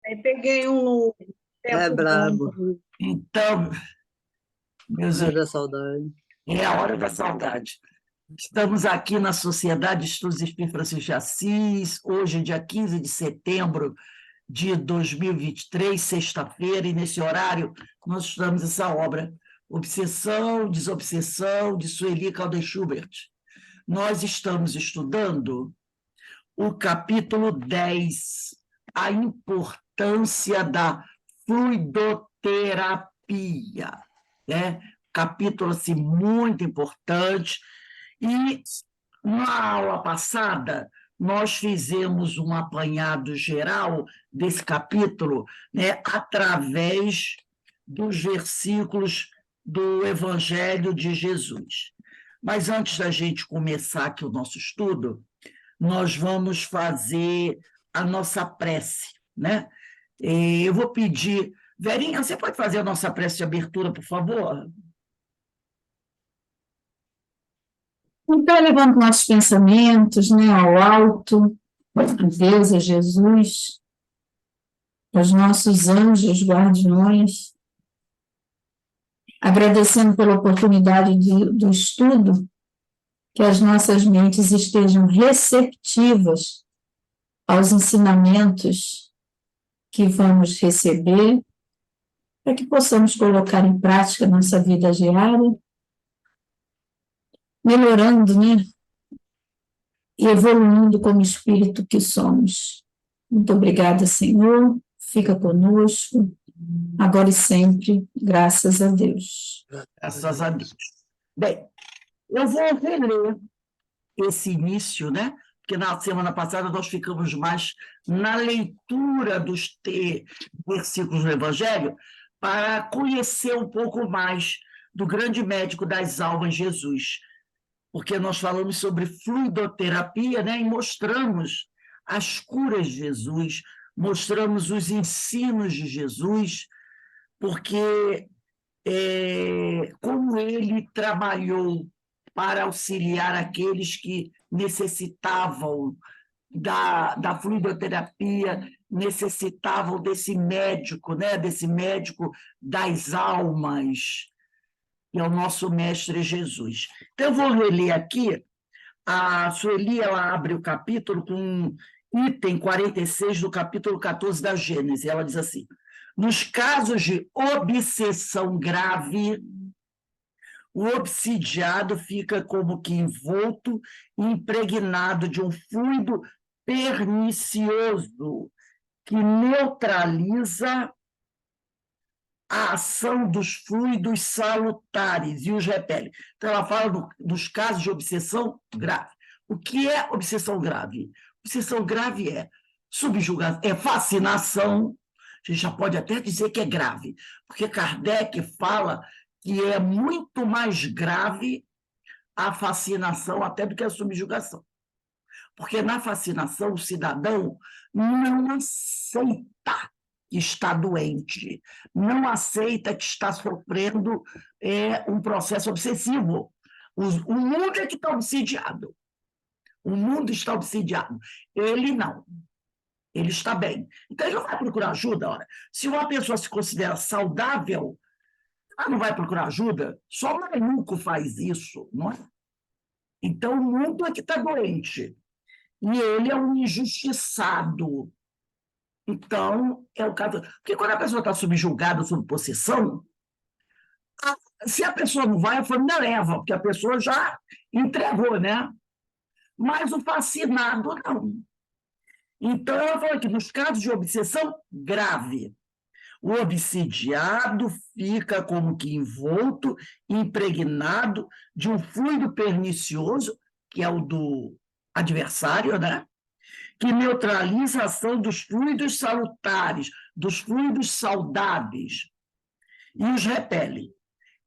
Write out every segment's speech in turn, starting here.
Aí peguei um É tempo bom. brabo. Então, meus É irmãos, da saudade. é a hora da saudade. Estamos aqui na Sociedade de Estudos Espírita Francisco de Assis, hoje, dia 15 de setembro de 2023, sexta-feira, e nesse horário nós estudamos essa obra, Obsessão, Desobsessão, de Sueli Calder Schubert. Nós estamos estudando o capítulo 10, a importância da fluidoterapia, né? Capítulo assim, muito importante. E na aula passada, nós fizemos um apanhado geral desse capítulo, né, através dos versículos do Evangelho de Jesus. Mas antes da gente começar aqui o nosso estudo, nós vamos fazer a nossa prece, né? Eu vou pedir, Verinha, você pode fazer a nossa prece de abertura, por favor? Então, levando nossos pensamentos, né, ao alto, a Deus, a Jesus, aos nossos anjos guardiões, agradecendo pela oportunidade do estudo, que as nossas mentes estejam receptivas aos ensinamentos que vamos receber, para que possamos colocar em prática a nossa vida diária, melhorando, né, e evoluindo como espírito que somos. Muito obrigada, Senhor. Fica conosco, agora e sempre, graças a Deus. Graças a Deus. Bem, eu vou reler esse início, né? Porque na semana passada nós ficamos mais na leitura dos versículos do Evangelho para conhecer um pouco mais do grande médico das almas, Jesus. Porque nós falamos sobre fluidoterapia, né? E mostramos as curas de Jesus, mostramos os ensinos de Jesus, porque como ele trabalhou para auxiliar aqueles que necessitavam da fluidoterapia, necessitavam desse médico, né? Desse médico das almas, que é o nosso Mestre Jesus. Então, eu vou reler aqui, a Sueli, ela abre o capítulo com item 46 do capítulo 14 da Gênesis, ela diz assim: nos casos de obsessão grave, o obsidiado fica como que envolto e impregnado de um fluido pernicioso que neutraliza a ação dos fluidos salutares e os repele. Então, ela fala dos casos de obsessão grave. O que é obsessão grave? Obsessão grave é subjugação, é fascinação. A gente já pode até dizer que é grave, porque Kardec fala que é muito mais grave a fascinação até do que a subjugação. Porque na fascinação o cidadão não aceita que está doente, não aceita que está sofrendo um processo obsessivo. O mundo é que está obsidiado. O mundo está obsidiado. Ele não. Ele está bem. Então, ele não vai procurar ajuda. Ora. Se uma pessoa se considera saudável, ela não vai procurar ajuda. Só o maluco faz isso, não é? Então, o mundo é que está doente. E ele é um injustiçado. Então, é o caso. Porque quando a pessoa está subjugada, sob possessão, se a pessoa não vai, a família leva, porque a pessoa já entregou, né? Mas o fascinado, não. Então, ela falou que nos casos de obsessão grave, o obsidiado fica como que envolto, impregnado de um fluido pernicioso, que é o do adversário, né? Que neutraliza a ação dos fluidos salutares, dos fluidos saudáveis, e os repele.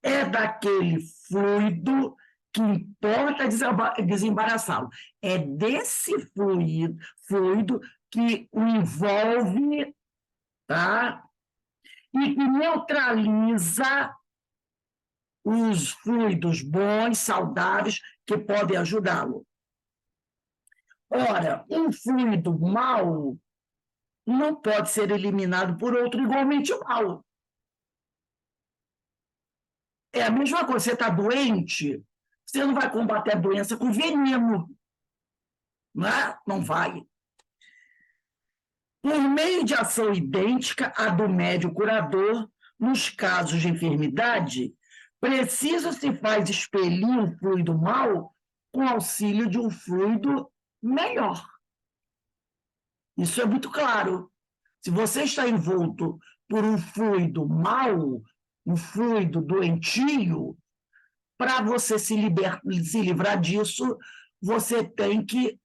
É daquele fluido que importa desembaraçá-lo. É desse fluido que o envolve, tá? E que neutraliza os fluidos bons, saudáveis, que podem ajudá-lo. Ora, um fluido mau não pode ser eliminado por outro igualmente mau. É a mesma coisa, você está doente, você não vai combater a doença com veneno, não é? Não vai. Por meio de ação idêntica à do médium curador, nos casos de enfermidade, preciso se faz expelir um fluido mau com auxílio de um fluido melhor. Isso é muito claro. Se você está envolto por um fluido mau, um fluido doentio, para você se livrar disso, você tem que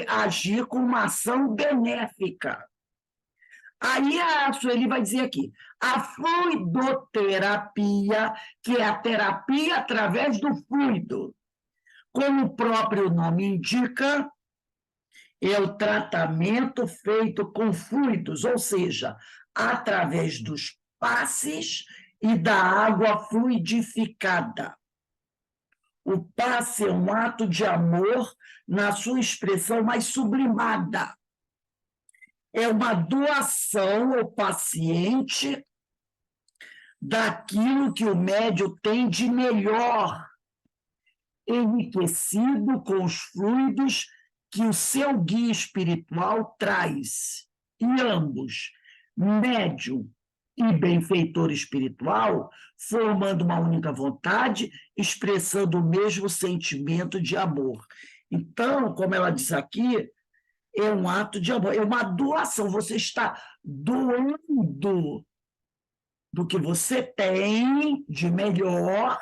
agir com uma ação benéfica. Aí a Sueli vai dizer aqui, a fluidoterapia, que é a terapia através do fluido, como o próprio nome indica, é o tratamento feito com fluidos, ou seja, através dos passes e da água fluidificada. O passe é um ato de amor na sua expressão mais sublimada. É uma doação ao paciente daquilo que o médium tem de melhor, enriquecido com os fluidos que o seu guia espiritual traz. E ambos, médium e benfeitor espiritual, formando uma única vontade, expressando o mesmo sentimento de amor. Então, como ela diz aqui, é um ato de amor, é uma doação. Você está doando do que você tem de melhor,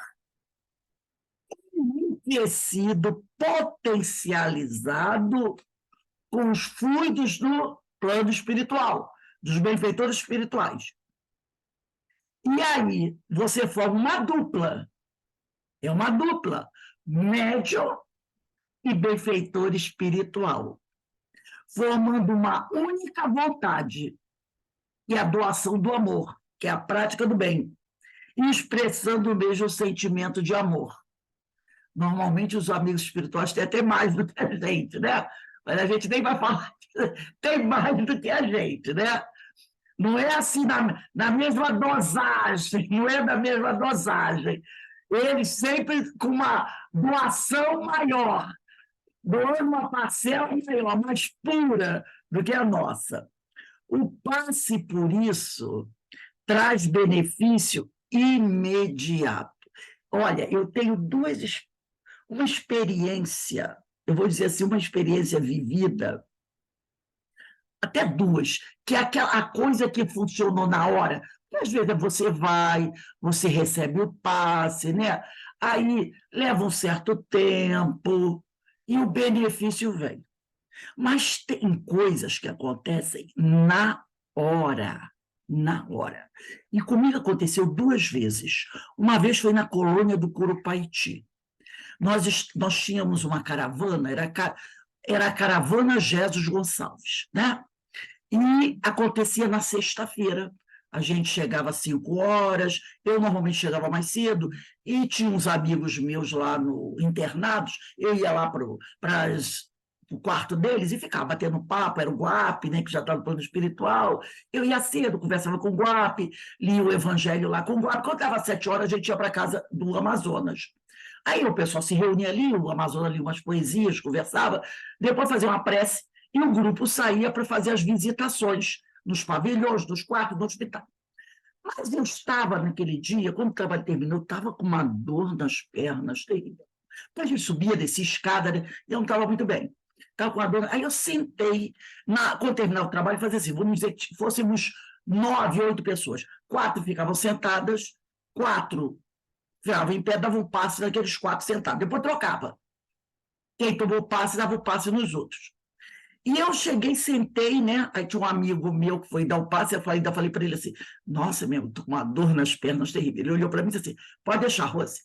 enriquecido, potencializado com os fluidos do plano espiritual, dos benfeitores espirituais. E aí você forma uma dupla, é uma dupla, médium e benfeitor espiritual, formando uma única vontade, que é a doação do amor, que é a prática do bem, e expressando o mesmo sentimento de amor. Normalmente os amigos espirituais têm até mais do que a gente, né? Mas a gente nem vai falar, tem mais do que a gente, né? Não é assim na mesma dosagem, não é da mesma dosagem. Eles sempre com uma doação maior, doando uma parcela maior, mais pura do que a nossa. O passe, por isso, traz benefício imediato. Olha, eu tenho uma experiência, eu vou dizer assim, uma experiência vivida, até duas, que é a coisa que funcionou na hora. Às vezes você vai, você recebe o passe, né? Aí leva um certo tempo e o benefício vem. Mas tem coisas que acontecem na hora, na hora. E comigo aconteceu duas vezes. Uma vez foi na colônia do Curupaiti. Nós tínhamos uma caravana, era a caravana Jesus Gonçalves, né? E acontecia na sexta-feira. A gente chegava às 5 horas, eu normalmente chegava mais cedo, e tinha uns amigos meus lá internados, eu ia lá para o quarto deles e ficava batendo papo, era o Guape, né, que já estava no plano espiritual. Eu ia cedo, conversava com o Guape, lia o evangelho lá com o Guape. Quando dava 7 horas, a gente ia para a casa do Amazonas. Aí o pessoal se reunia ali, o Amazonas lia umas poesias, conversava, depois fazia uma prece, e o grupo saía para fazer as visitações nos pavilhões, nos quartos, no hospital. Mas eu estava naquele dia, quando o trabalho terminou, eu estava com uma dor nas pernas terrível. Então a gente subia, descia escada, né? E eu não estava muito bem. Estava com a dor. Aí eu sentei, quando terminar o trabalho, fazia assim, vamos dizer que fôssemos 9, 8 pessoas. 4 ficavam sentadas, 4 ficavam em pé, davam um passe naqueles 4 sentados. Depois trocava. Quem tomou o passe, dava o passe nos outros. E eu cheguei, sentei, né? Aí tinha um amigo meu que foi dar o passe, eu ainda falei para ele assim, nossa, meu, tô com uma dor nas pernas terrível. Ele olhou para mim e disse assim, pode deixar, Rose.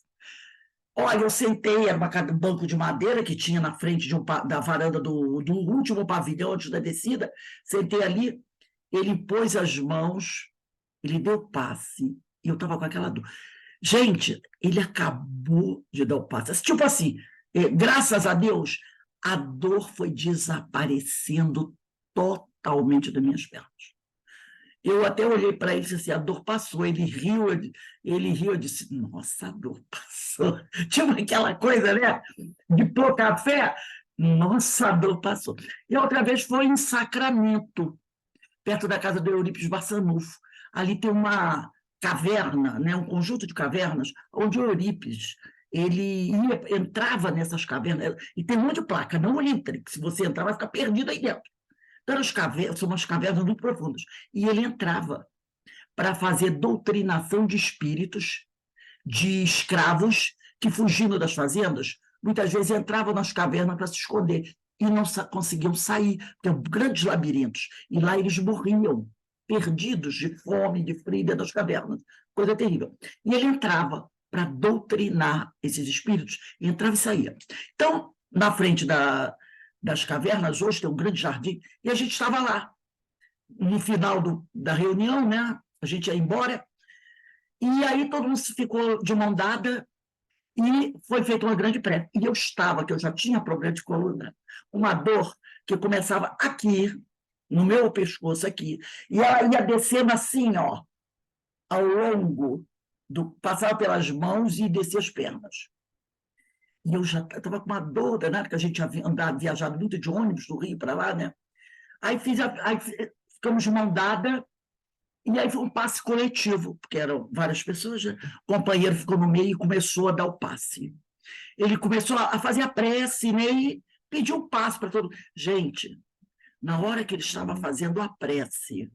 Olha, eu sentei, era um banco de madeira que tinha na frente da varanda do último pavilhão antes da descida, sentei ali, ele pôs as mãos, ele deu passe, e eu estava com aquela dor. Gente, ele acabou de dar o passe. Tipo assim, graças a Deus, a dor foi desaparecendo totalmente das minhas pernas. Eu até olhei para ele e disse assim, a dor passou. Ele riu, eu disse, nossa, a dor passou. Tipo aquela coisa, né? De pôr café. Nossa, a dor passou. E a outra vez foi em Sacramento, perto da casa do Eurípides Barçanufo. Ali tem uma caverna, né? Um conjunto de cavernas, onde o Eurípides entrava nessas cavernas, e tem um monte de placa, não entre, que se você entrar vai ficar perdido aí dentro. Então, são umas cavernas muito profundas. E ele entrava para fazer doutrinação de espíritos, de escravos que, fugindo das fazendas, muitas vezes entravam nas cavernas para se esconder e não conseguiam sair, porque eram grandes labirintos. E lá eles morriam, perdidos de fome, de frio, dentro das cavernas. Coisa terrível. E ele entrava para doutrinar esses espíritos, entrava e saía. Então, na frente das cavernas, hoje tem um grande jardim, e a gente estava lá. No final da reunião, né? A gente ia embora, e aí todo mundo ficou de mão dada, e foi feita uma grande prece. E eu estava, que eu já tinha problema de coluna, uma dor que começava aqui, no meu pescoço aqui, e ela ia descendo assim, ó, ao longo, passava pelas mãos e descia as pernas. E eu já estava com uma dor danada, que a gente tinha viajado muito de ônibus do Rio para lá, né? Aí ficamos de mão dada, e aí foi um passe coletivo, porque eram várias pessoas, né? O companheiro ficou no meio e começou a dar o passe. Ele começou a fazer a prece, né? E pediu um passe para todo mundo. Gente, na hora que ele estava fazendo a prece,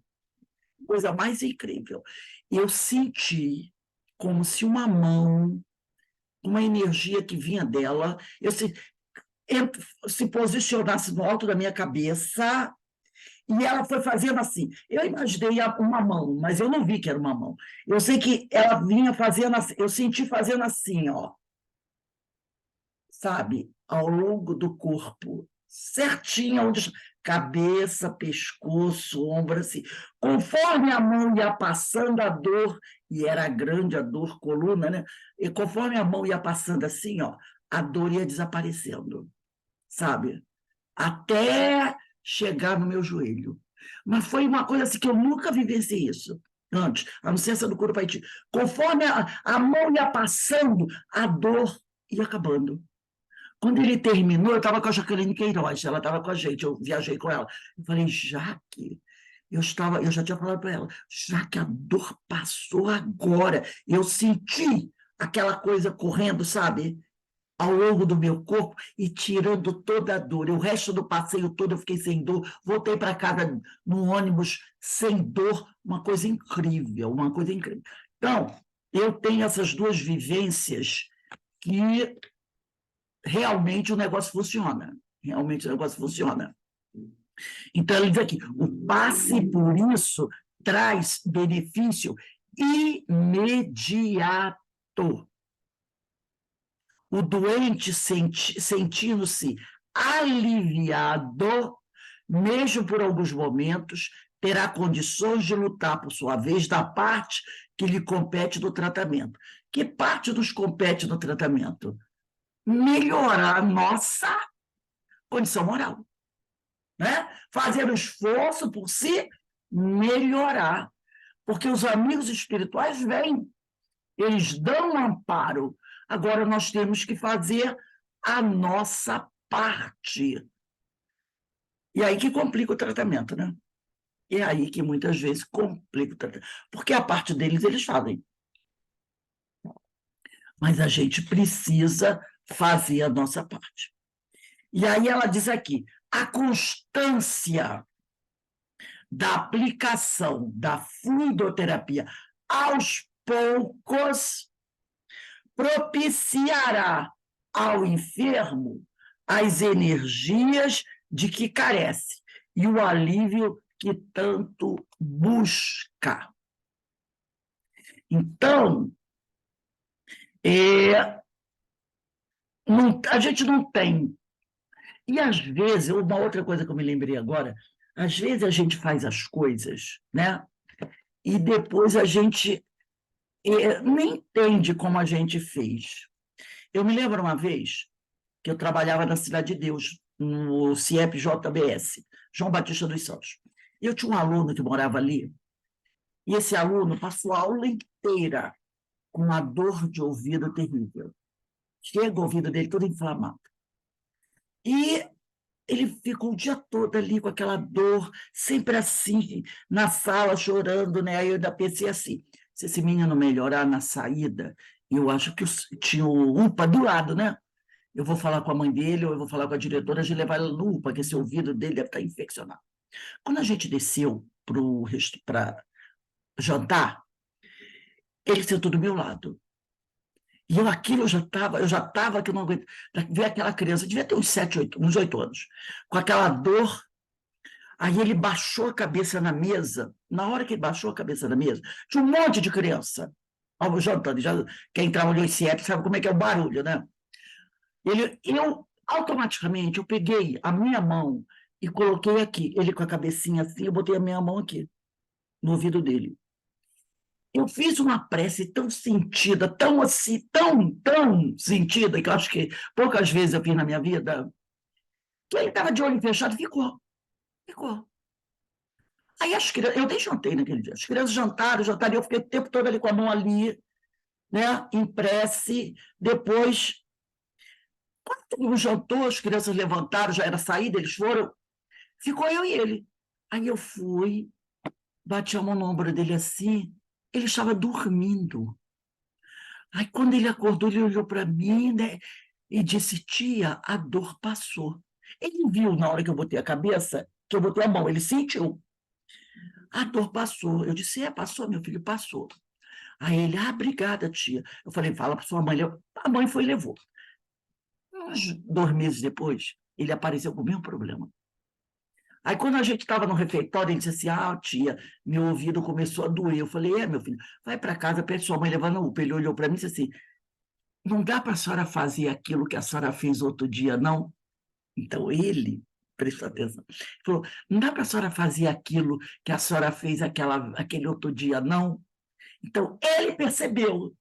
coisa mais incrível, eu senti como se uma mão, uma energia que vinha dela, se posicionasse no alto da minha cabeça, e ela foi fazendo assim. Eu imaginei uma mão, mas eu não vi que era uma mão. Eu sei que ela vinha fazendo assim, eu senti fazendo assim, ó, sabe, ao longo do corpo, certinho, onde cabeça, pescoço, ombro, assim. Conforme a mão ia passando a dor, e era grande a dor, coluna, né? E conforme a mão ia passando assim, ó, a dor ia desaparecendo, sabe? Até chegar no meu joelho. Mas foi uma coisa assim que eu nunca vivenciei isso antes, a não ser essa do Curupaiti. Conforme a mão ia passando, a dor ia acabando. Quando ele terminou, eu estava com a Jaqueline Queiroz, ela estava com a gente, eu viajei com ela. Eu falei, Jaque, eu já tinha falado para ela, Jaque, a dor passou agora. Eu senti aquela coisa correndo, sabe? Ao longo do meu corpo e tirando toda a dor. E o resto do passeio todo eu fiquei sem dor, voltei para casa num ônibus sem dor, uma coisa incrível, uma coisa incrível. Então, eu tenho essas duas vivências que realmente o negócio funciona. Realmente o negócio funciona. Então, ele diz aqui, o passe por isso traz benefício imediato. O doente sentindo-se aliviado, mesmo por alguns momentos, terá condições de lutar, por sua vez, da parte que lhe compete do tratamento. Que parte nos compete do tratamento? Melhorar a nossa condição moral, né? Fazer um esforço por se melhorar, porque os amigos espirituais vêm, eles dão um amparo. Agora nós temos que fazer a nossa parte. E aí que complica o tratamento, né? É aí que muitas vezes complica o tratamento. Porque a parte deles eles fazem. Mas a gente precisa fazer a nossa parte. E aí ela diz aqui, a constância da aplicação da fluidoterapia aos poucos propiciará ao enfermo as energias de que carece e o alívio que tanto busca. Então, a gente não tem. E, às vezes, uma outra coisa que eu me lembrei agora, às vezes a gente faz as coisas, né? E depois a gente nem entende como a gente fez. Eu me lembro uma vez que eu trabalhava na Cidade de Deus, no CIEP-JBS, João Batista dos Santos. Eu tinha um aluno que morava ali, e esse aluno passou a aula inteira com uma dor de ouvido terrível. Chega o ouvido dele todo inflamado. E ele ficou o dia todo ali com aquela dor, sempre assim, na sala, chorando, né? Aí eu ainda pensei assim, se esse menino melhorar na saída, eu acho que tinha o UPA do lado, né? Eu vou falar com a mãe dele, ou eu vou falar com a diretora de levar ele no UPA, que esse ouvido dele deve estar infeccionado. Quando a gente desceu para jantar, ele sentou do meu lado. E eu já estava que eu não aguento. Ver aquela criança, devia ter uns 7, 8, uns 8 anos, com aquela dor. Aí ele baixou a cabeça na mesa. Na hora que ele baixou a cabeça na mesa, tinha um monte de criança. Ó, jantando, quem trabalhou em CIEP sabe como é que é o barulho, né? Automaticamente, eu peguei a minha mão e coloquei aqui. Ele com a cabecinha assim, eu botei a minha mão aqui, no ouvido dele. Eu fiz uma prece tão sentida, tão assim, tão sentida, que eu acho que poucas vezes eu fiz na minha vida, que ele estava de olho fechado e ficou. Aí as crianças, eu nem jantei naquele dia, as crianças jantaram, eu fiquei o tempo todo ali com a mão ali, né, em prece. Depois, quando todo mundo jantou, as crianças levantaram, já era saída, eles foram, ficou eu e ele. Aí eu fui, bati a mão no ombro dele assim, ele estava dormindo. Aí, quando ele acordou, ele olhou para mim, né, e disse: tia, a dor passou. Ele viu na hora que eu botei a cabeça, que eu botei a mão, ele sentiu. A dor passou. Eu disse: passou, meu filho, passou. Aí ele: obrigada, tia. Eu falei: fala para sua mãe. A mãe foi e levou. Uns 2 meses depois, ele apareceu com o mesmo problema. Aí, quando a gente estava no refeitório, ele disse assim: tia, meu ouvido começou a doer. Eu falei: meu filho, vai para casa, pede sua mãe levar no UPA. Ele olhou para mim e disse assim: não dá para a senhora fazer aquilo que a senhora fez outro dia, não? Então, ele, presta atenção, falou: não dá para a senhora fazer aquilo que a senhora fez aquele outro dia, não? Então, ele percebeu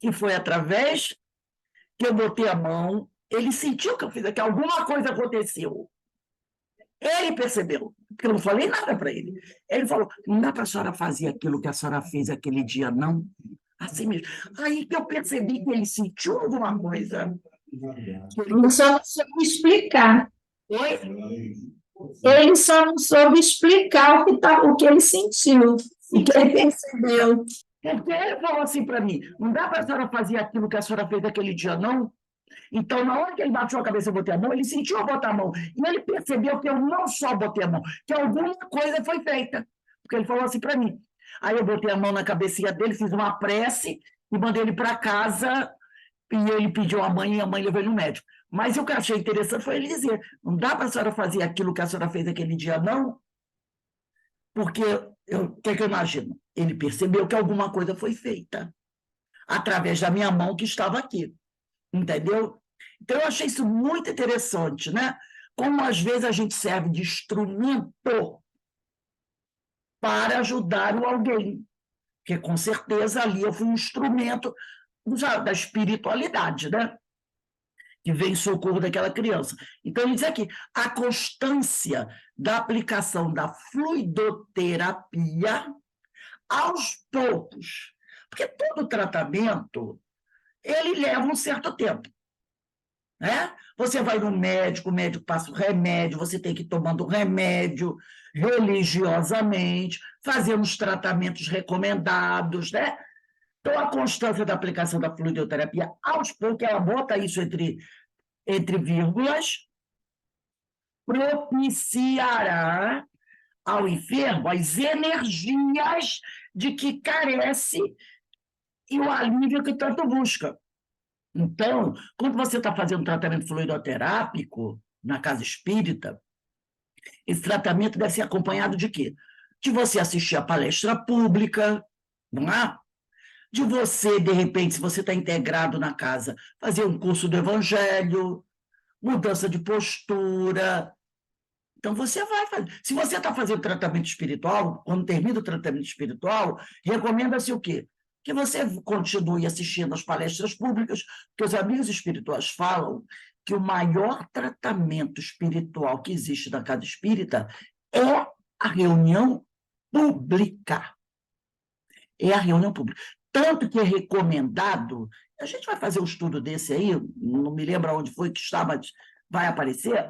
que foi através que eu botei a mão, ele sentiu que eu fiz, que alguma coisa aconteceu. Ele percebeu, porque eu não falei nada para ele. Ele falou: não dá para a senhora fazer aquilo que a senhora fez aquele dia, não? Assim mesmo. Aí que eu percebi que ele sentiu alguma coisa. Ele só não soube explicar. Oi? Ele só não soube explicar o que ele sentiu, o que ele percebeu. Porque ele falou assim para mim: não dá para a senhora fazer aquilo que a senhora fez aquele dia, não? Então, na hora que ele bateu a cabeça e botei a mão, ele sentiu eu botar a mão. E ele percebeu que eu não só botei a mão, que alguma coisa foi feita. Porque ele falou assim para mim. Aí eu botei a mão na cabecinha dele, fiz uma prece e mandei ele para casa. E ele pediu a mãe e a mãe levou ele no médico. Mas o que eu achei interessante foi ele dizer: não dá para a senhora fazer aquilo que a senhora fez aquele dia, não? Porque o que eu imagino? Ele percebeu que alguma coisa foi feita através da minha mão que estava aqui. Entendeu? Então, eu achei isso muito interessante, né? Como, às vezes, a gente serve de instrumento para ajudar o alguém. Porque, com certeza, ali eu fui um instrumento da espiritualidade, né? Que vem em socorro daquela criança. Então, ele diz aqui: a constância da aplicação da fluidoterapia aos poucos. Porque todo tratamento, ele leva um certo tempo. Né? Você vai no médico, o médico passa o remédio, você tem que ir tomando o remédio religiosamente, fazer os tratamentos recomendados, né? Então, a constância da aplicação da fluidoterapia, aos poucos, ela bota isso entre vírgulas, propiciará ao enfermo as energias de que carece e o alívio que tanto busca. Então, quando você está fazendo um tratamento fluidoterápico na casa espírita, esse tratamento deve ser acompanhado de quê? De você assistir a palestra pública, não é? De você, de repente, se você está integrado na casa, fazer um curso do Evangelho, mudança de postura. Então, você vai fazer. Se você está fazendo tratamento espiritual, quando termina o tratamento espiritual, recomenda-se o quê? Que você continue assistindo às palestras públicas, que os amigos espirituais falam que o maior tratamento espiritual que existe na casa espírita é a reunião pública. É a reunião pública. Tanto que é recomendado, a gente vai fazer um estudo desse aí, não me lembro onde foi que está, mas vai aparecer,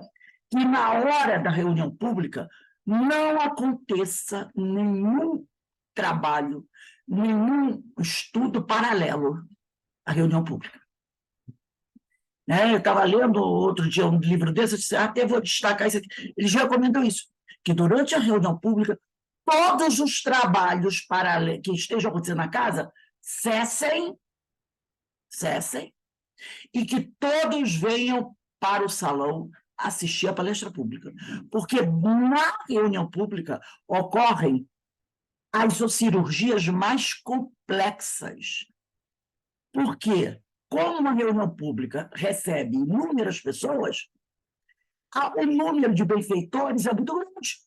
que na hora da reunião pública não aconteça nenhum trabalho, nenhum estudo paralelo à reunião pública. Eu estava lendo outro dia um livro desse, eu disse, até vou destacar isso aqui. Eles recomendam isso, que durante a reunião pública, todos os trabalhos paralelos que estejam acontecendo na casa cessem, e que todos venham para o salão assistir a palestra pública. Porque na reunião pública ocorrem as cirurgias mais complexas. Por quê? Como uma reunião pública recebe inúmeras pessoas, o número de benfeitores é muito grande.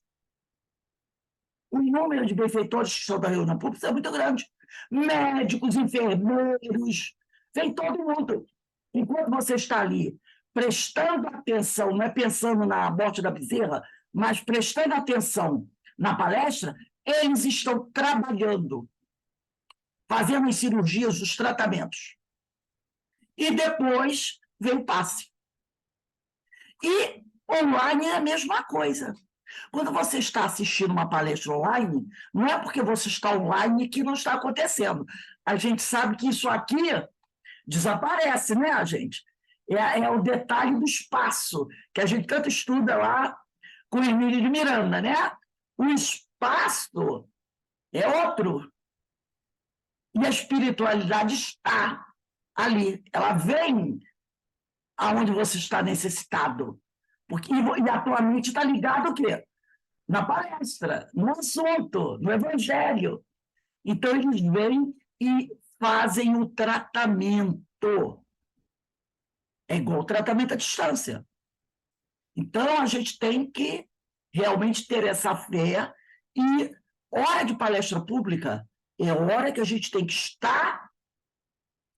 O número de benfeitores que estão da reunião pública é muito grande. Médicos, enfermeiros, vem todo mundo. Enquanto você está ali prestando atenção, não é pensando na morte da bezerra, mas prestando atenção na palestra, eles estão trabalhando, fazendo as cirurgias, os tratamentos. E depois vem o passe. E online é a mesma coisa. Quando você está assistindo uma palestra online, não é porque você está online que não está acontecendo. A gente sabe que isso aqui desaparece, né, gente? É o detalhe do espaço, que a gente tanto estuda lá com o Emílio de Miranda, né? O espaço é outro. E a espiritualidade está ali. Ela vem aonde você está necessitado. E a tua mente está ligada o quê? Na palestra, no assunto, no evangelho. Então, eles vêm e fazem o tratamento. É igual o tratamento à distância. Então, a gente tem que realmente ter essa fé e hora de palestra pública é hora que a gente tem que estar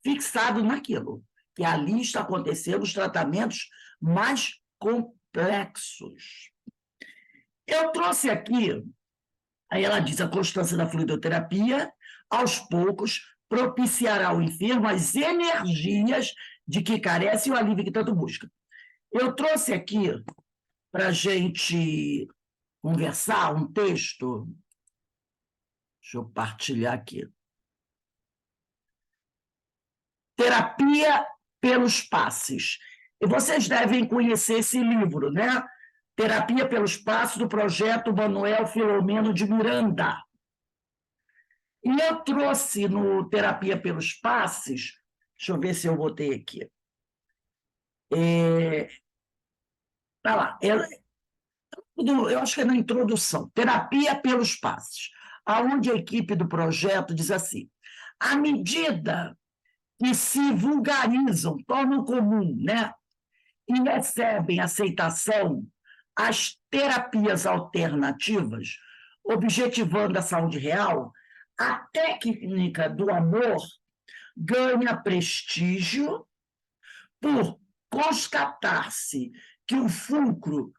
fixado naquilo, que ali está acontecendo os tratamentos mais complexos. Eu trouxe aqui, aí ela diz, a constância da fluidoterapia, aos poucos, propiciará ao enfermo as energias de que carece e o alívio que tanto busca. Eu trouxe aqui, para a gente conversar, um texto. Deixa eu partilhar aqui. Terapia pelos Passes. E vocês devem conhecer esse livro, né? Terapia pelos Passos, do projeto Manuel Filomeno de Miranda. E eu trouxe no Terapia pelos Passes, deixa eu ver se eu botei aqui. Tá lá. Eu acho que é na introdução. Terapia pelos Passos, aonde a equipe do projeto diz assim: à medida que se vulgarizam, tornam comum, né? E recebem aceitação as terapias alternativas, objetivando a saúde real, a técnica do amor ganha prestígio por constatar-se que o fulcro,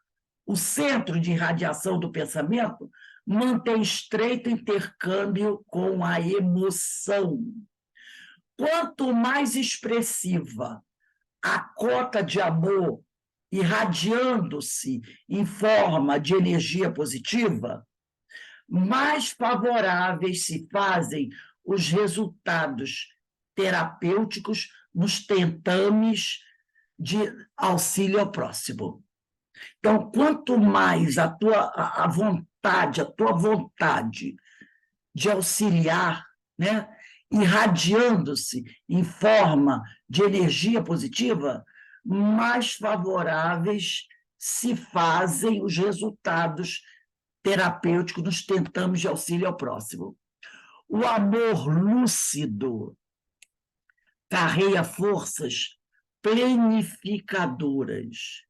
o centro de irradiação do pensamento, mantém estreito intercâmbio com a emoção. Quanto mais expressiva a cota de amor irradiando-se em forma de energia positiva, mais favoráveis se fazem os resultados terapêuticos nos tentames de auxílio ao próximo. Então, quanto mais a tua vontade de auxiliar, né, irradiando-se em forma de energia positiva, mais favoráveis se fazem os resultados terapêuticos nos tentames de auxílio ao próximo. O amor lúcido carrega forças planificadoras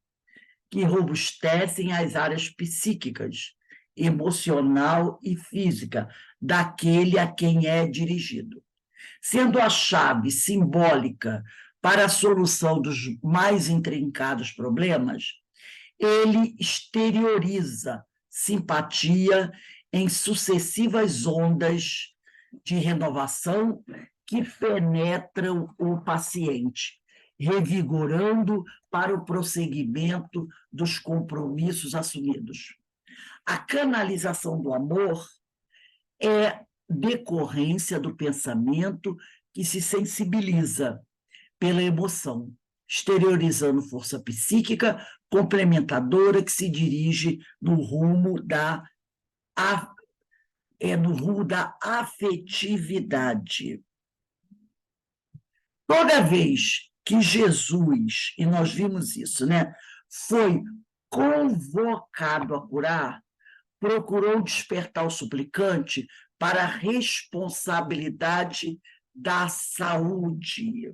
que robustecem as áreas psíquicas, emocional e física daquele a quem é dirigido, sendo a chave simbólica para a solução dos mais intrincados problemas, ele exterioriza simpatia em sucessivas ondas de renovação que penetram o paciente, revigorando para o prosseguimento dos compromissos assumidos. A canalização do amor é decorrência do pensamento que se sensibiliza pela emoção, exteriorizando força psíquica complementadora que se dirige no rumo da afetividade. Toda vez que Jesus, e nós vimos isso, né, foi convocado a curar, procurou despertar o suplicante para a responsabilidade da saúde.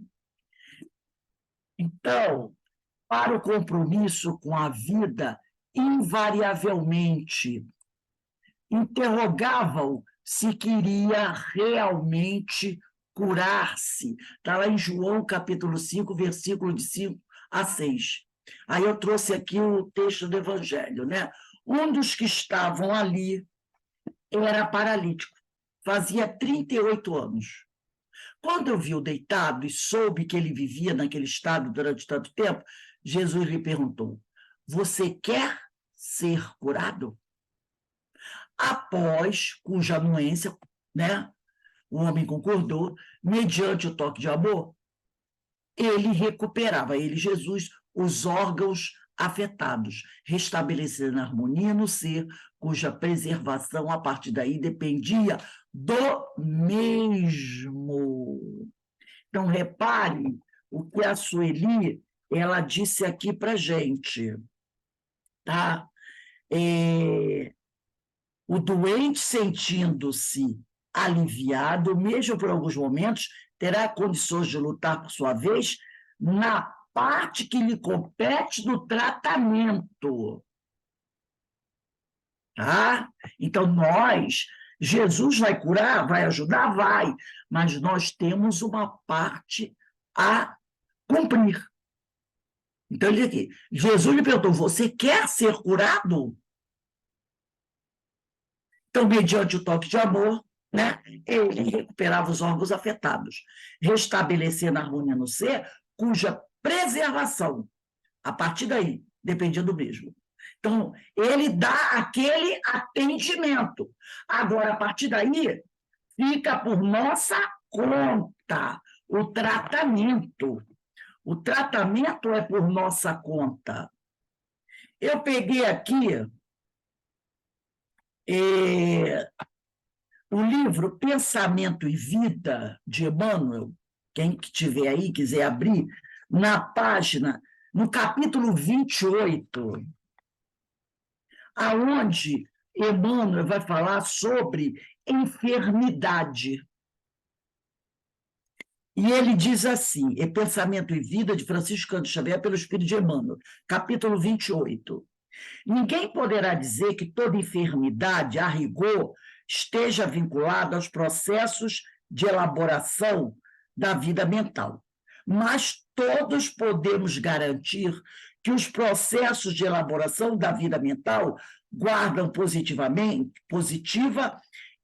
Então, para o compromisso com a vida, invariavelmente interrogavam se queria realmente curar-se. Está lá em João, capítulo 5, versículo de 5 a 6. Aí eu trouxe aqui o texto do Evangelho, né? Um dos que estavam ali era paralítico, fazia 38 anos. Quando eu vi-o deitado e soube que ele vivia naquele estado durante tanto tempo, Jesus lhe perguntou: você quer ser curado? Após cuja anuência, né, o homem concordou, mediante o toque de amor, ele recuperava, ele, Jesus, os órgãos afetados, restabelecendo a harmonia no ser, cuja preservação, a partir daí, dependia do mesmo. Então, repare o que a Sueli, ela disse aqui para a gente, tá? O doente, sentindo-se aliviado, mesmo por alguns momentos, terá condições de lutar por sua vez na parte que lhe compete do tratamento. Tá? Então, Jesus vai curar, vai ajudar? Vai, mas nós temos uma parte a cumprir. Então, ele aqui, Jesus lhe perguntou: você quer ser curado? Então, mediante o toque de amor, né, ele recuperava os órgãos afetados, restabelecendo a harmonia no ser, cuja preservação, a partir daí, dependia do mesmo. Então, ele dá aquele atendimento. Agora, a partir daí, fica por nossa conta o tratamento. O tratamento é por nossa conta. Eu peguei aqui o livro Pensamento e Vida, de Emmanuel, quem tiver aí, quiser abrir, no capítulo 28, aonde Emmanuel vai falar sobre enfermidade. E ele diz assim, Pensamento e Vida, de Francisco Cândido Xavier, pelo Espírito de Emmanuel, capítulo 28. Ninguém poderá dizer que toda enfermidade, a rigor, esteja vinculada aos processos de elaboração da vida mental. Mas todos podemos garantir que os processos de elaboração da vida mental guardam positiva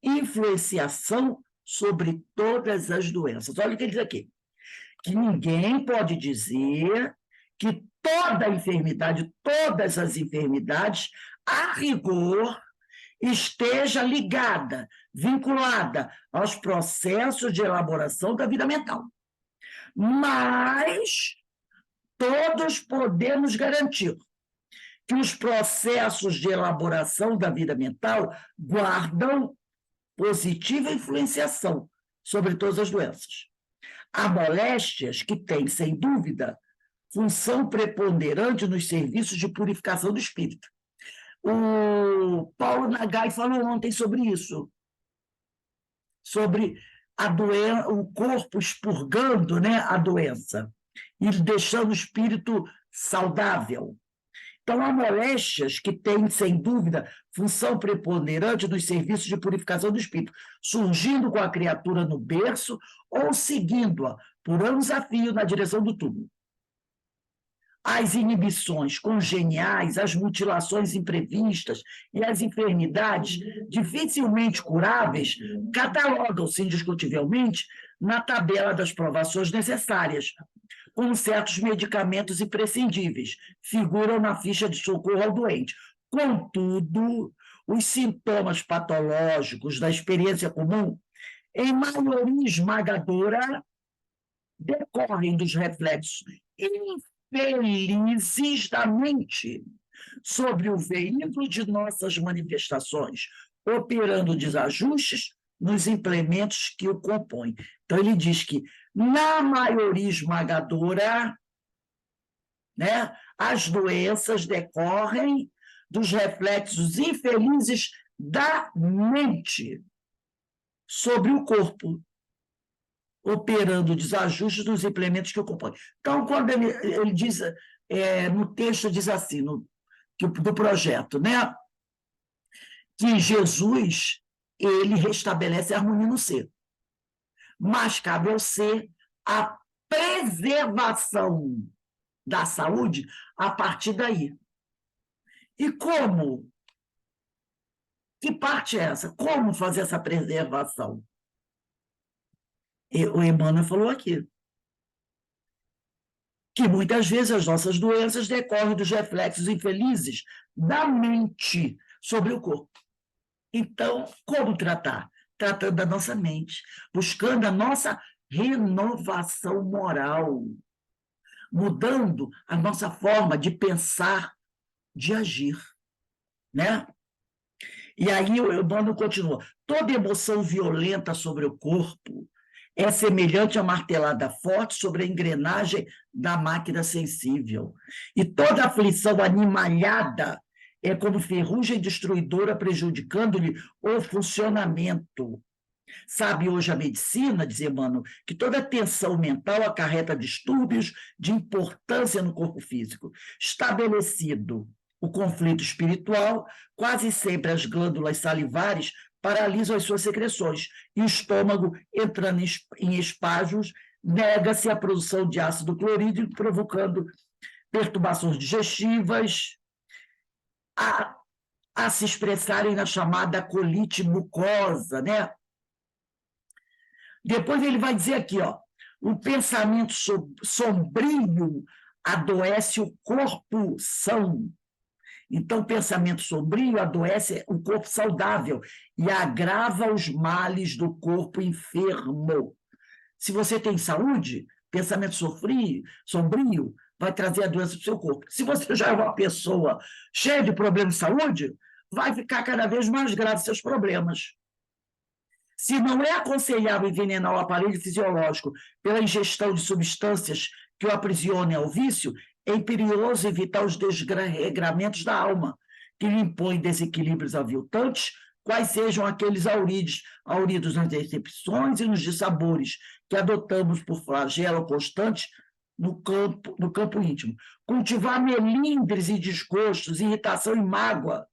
influenciação sobre todas as doenças. Olha o que ele diz aqui, que ninguém pode dizer que toda enfermidade, todas as enfermidades, a rigor, esteja ligada, vinculada aos processos de elaboração da vida mental. Mas todos podemos garantir que os processos de elaboração da vida mental guardam positiva influenciação sobre todas as doenças. Há moléstias que têm, sem dúvida, função preponderante nos serviços de purificação do espírito. O Paulo Nagai falou ontem sobre isso, sobre o corpo expurgando, né, a doença e deixando o espírito saudável. Então, há moléstias que têm, sem dúvida, função preponderante nos serviços de purificação do espírito, surgindo com a criatura no berço ou seguindo-a por anos a fio na direção do túmulo. As inibições congeniais, as mutilações imprevistas e as enfermidades dificilmente curáveis catalogam-se indiscutivelmente na tabela das provações necessárias, como certos medicamentos imprescindíveis, figuram na ficha de socorro ao doente. Contudo, os sintomas patológicos da experiência comum, em maioria esmagadora, decorrem dos reflexos infelizes da mente sobre o veículo de nossas manifestações, operando desajustes nos implementos que o compõem. Então, ele diz que, na maioria esmagadora, né, as doenças decorrem dos reflexos infelizes da mente sobre o corpo, operando desajustes nos implementos que o compõem. Então, quando ele diz, no texto diz assim, do projeto, né, que Jesus, ele restabelece a harmonia no ser, mas cabe ao ser a preservação da saúde a partir daí. E como? Que parte é essa? Como fazer essa preservação? O Emmanuel falou aqui, que muitas vezes as nossas doenças decorrem dos reflexos infelizes da mente sobre o corpo. Então, como tratar? Tratando da nossa mente, buscando a nossa renovação moral, mudando a nossa forma de pensar, de agir, né? E aí o Emmanuel continua, toda emoção violenta sobre o corpo é semelhante a martelada forte sobre a engrenagem da máquina sensível. E toda aflição animalhada é como ferrugem destruidora, prejudicando-lhe o funcionamento. Sabe hoje a medicina, diz Emmanuel, que toda tensão mental acarreta distúrbios de importância no corpo físico. Estabelecido o conflito espiritual, quase sempre as glândulas salivares paralisam as suas secreções, e o estômago, entrando em espasmos, nega-se a produção de ácido clorídrico, provocando perturbações digestivas, a se expressarem na chamada colite mucosa, né? Depois ele vai dizer aqui, ó, o pensamento sombrio adoece o corpo são. Então, o pensamento sombrio adoece o corpo saudável e agrava os males do corpo enfermo. Se você tem saúde, pensamento sombrio vai trazer a doença para o seu corpo. Se você já é uma pessoa cheia de problemas de saúde, vai ficar cada vez mais grave seus problemas. Se não é aconselhável envenenar o aparelho fisiológico pela ingestão de substâncias que o aprisionem ao vício, é imperioso evitar os desregramentos da alma, que lhe impõem desequilíbrios aviltantes, quais sejam aqueles auridos nas decepções e nos dissabores que adotamos por flagelo constante no campo íntimo. Cultivar melindres e desgostos, irritação e mágoa,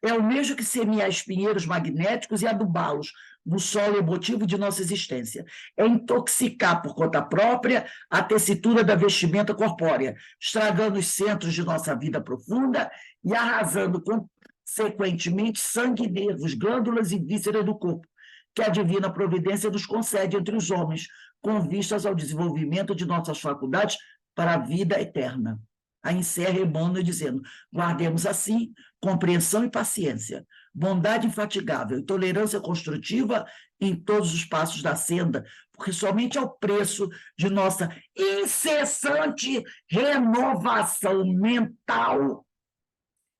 é o mesmo que semear espinheiros magnéticos e adubá-los no solo emotivo de nossa existência. É intoxicar por conta própria a tessitura da vestimenta corpórea, estragando os centros de nossa vida profunda e arrasando consequentemente sangue, nervos, glândulas e vísceras do corpo, que a divina providência nos concede entre os homens, com vistas ao desenvolvimento de nossas faculdades para a vida eterna. Aí encerra Emmanuel dizendo, guardemos assim compreensão e paciência, bondade infatigável e tolerância construtiva em todos os passos da senda, porque somente ao preço de nossa incessante renovação mental,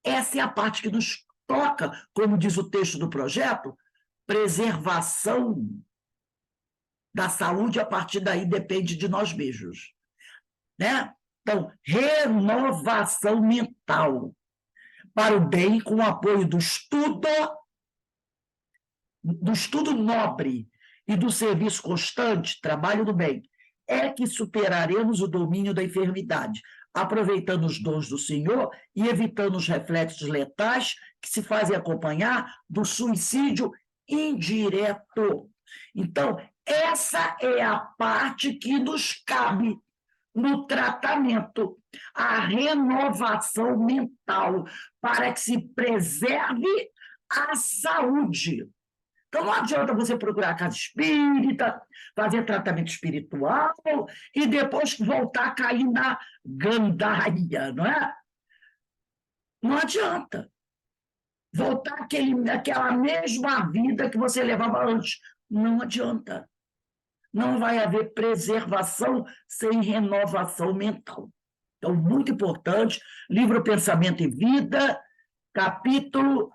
essa é a parte que nos toca, como diz o texto do projeto, preservação da saúde, a partir daí depende de nós mesmos, né? Então, renovação mental para o bem, com o apoio do estudo nobre e do serviço constante, trabalho do bem, é que superaremos o domínio da enfermidade, aproveitando os dons do Senhor e evitando os reflexos letais que se fazem acompanhar do suicídio indireto. Então, essa é a parte que nos cabe no tratamento, a renovação mental, para que se preserve a saúde. Então, não adianta você procurar a casa espírita, fazer tratamento espiritual e depois voltar a cair na gandaia, não é? Não adianta. Voltar àquela mesma vida que você levava antes. Não adianta. Não vai haver preservação sem renovação mental. Então, muito importante, livro Pensamento e Vida, capítulo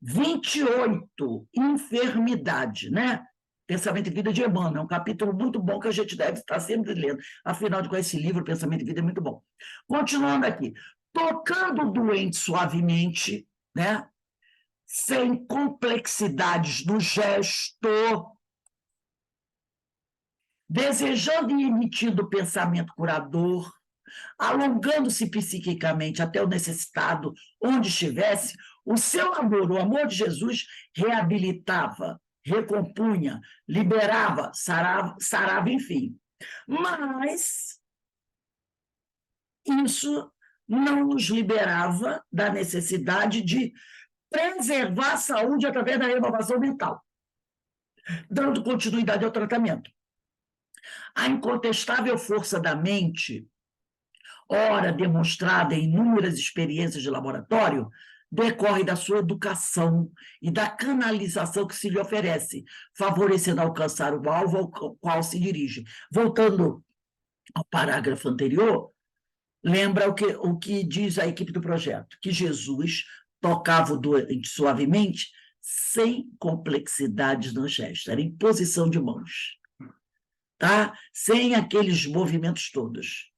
28, enfermidade, né? Pensamento e Vida de Emmanuel, é um capítulo muito bom que a gente deve estar sempre lendo. Afinal de contas, esse livro, Pensamento e Vida, é muito bom. Continuando aqui, tocando o doente suavemente, né? Sem complexidades do gesto, desejando e emitindo pensamento curador, alongando-se psiquicamente até o necessitado onde estivesse, o seu amor, o amor de Jesus, reabilitava, recompunha, liberava, sarava, enfim. Mas isso não nos liberava da necessidade de preservar a saúde através da renovação mental, dando continuidade ao tratamento. A incontestável força da mente, ora demonstrada em inúmeras experiências de laboratório, decorre da sua educação e da canalização que se lhe oferece, favorecendo alcançar o alvo ao qual se dirige. Voltando ao parágrafo anterior, lembra o que diz a equipe do projeto, que Jesus tocava o doente suavemente, sem complexidades no gesto, era em posição de mãos, tá? Sem aqueles movimentos todos.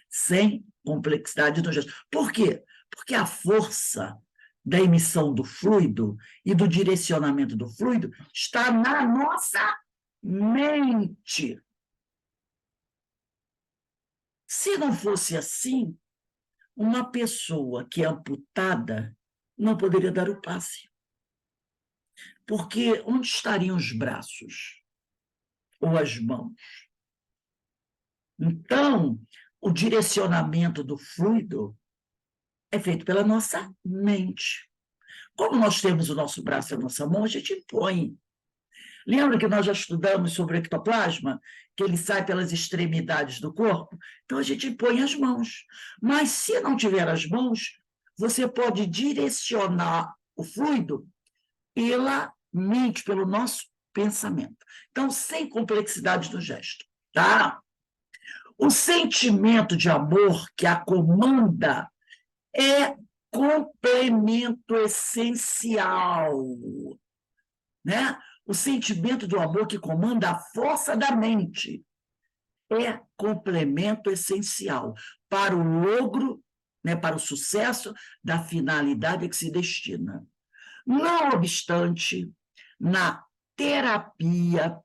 Sem complexidade no gesto. Por quê? Porque a força da emissão do fluido e do direcionamento do fluido está na nossa mente. Se não fosse assim, uma pessoa que é amputada não poderia dar o passe. Porque onde estariam os braços ou as mãos? Então, o direcionamento do fluido é feito pela nossa mente. Como nós temos o nosso braço e a nossa mão, a gente impõe. Lembra que nós já estudamos sobre o ectoplasma? Que ele sai pelas extremidades do corpo? Então, a gente impõe as mãos. Mas, se não tiver as mãos, você pode direcionar o fluido pela mente, pelo nosso pensamento. Então, sem complexidade do gesto, tá? O sentimento de amor que a comanda é complemento essencial, né? O sentimento do amor que comanda a força da mente é complemento essencial para o logro, né, para o sucesso da finalidade a que se destina. Não obstante, na terapia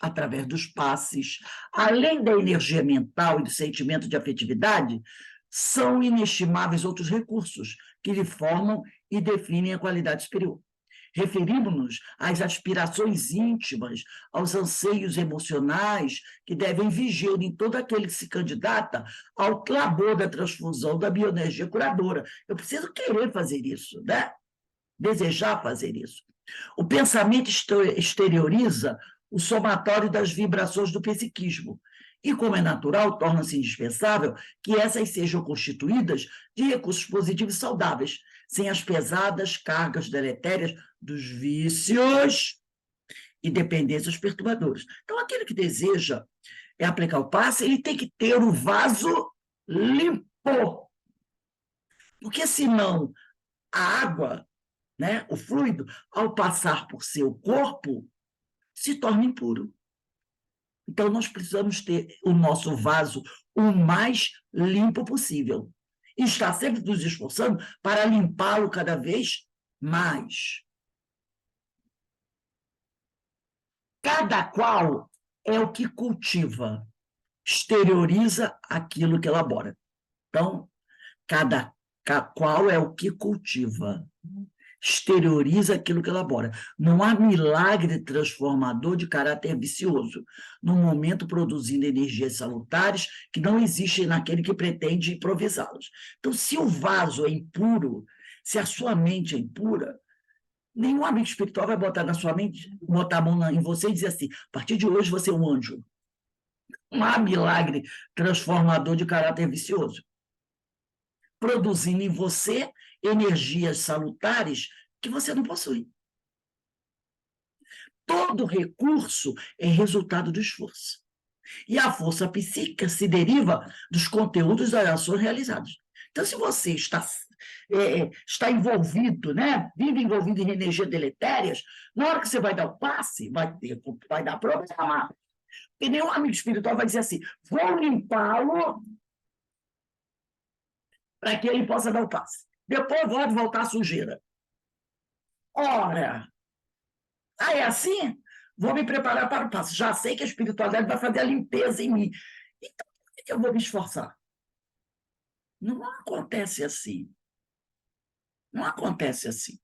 através dos passes, além da energia mental e do sentimento de afetividade, são inestimáveis outros recursos que lhe formam e definem a qualidade superior. Referimos-nos às aspirações íntimas, aos anseios emocionais que devem viger em todo aquele que se candidata ao labor da transfusão da bioenergia curadora. Eu preciso querer fazer isso, né? Desejar fazer isso. O pensamento exterioriza o somatório das vibrações do psiquismo, e, como é natural, torna-se indispensável que essas sejam constituídas de recursos positivos e saudáveis, sem as pesadas cargas deletérias dos vícios e dependências perturbadoras. Então, aquele que deseja aplicar o passe, ele tem que ter o vaso limpo, porque senão a água, né, o fluido, ao passar por seu corpo, se torna impuro. Então, nós precisamos ter o nosso vaso o mais limpo possível. E estar sempre nos esforçando para limpá-lo cada vez mais. Cada qual é o que cultiva, exterioriza aquilo que elabora. Então, cada qual é o que cultiva, exterioriza aquilo que elabora. Não há milagre transformador de caráter vicioso, no momento produzindo energias salutares que não existem naquele que pretende improvisá-las. Então, se o vaso é impuro, se a sua mente é impura, nenhum amigo espiritual vai botar na sua mente, botar a mão em você e dizer assim: a partir de hoje você é um anjo. Não há milagre transformador de caráter vicioso, produzindo em você energias salutares que você não possui. Todo recurso é resultado do esforço. E a força psíquica se deriva dos conteúdos das ações realizadas. Então, se você está envolvido, né, vive envolvido em energias deletérias, na hora que você vai dar o passe, vai dar problema. E nenhum amigo espiritual vai dizer assim: vou limpá-lo para que ele possa dar o passe. Depois pode voltar a sujeira. Ora, é assim? Vou me preparar para o passe. Já sei que a espiritualidade vai fazer a limpeza em mim. Então, por que eu vou me esforçar? Não acontece assim. Não acontece assim.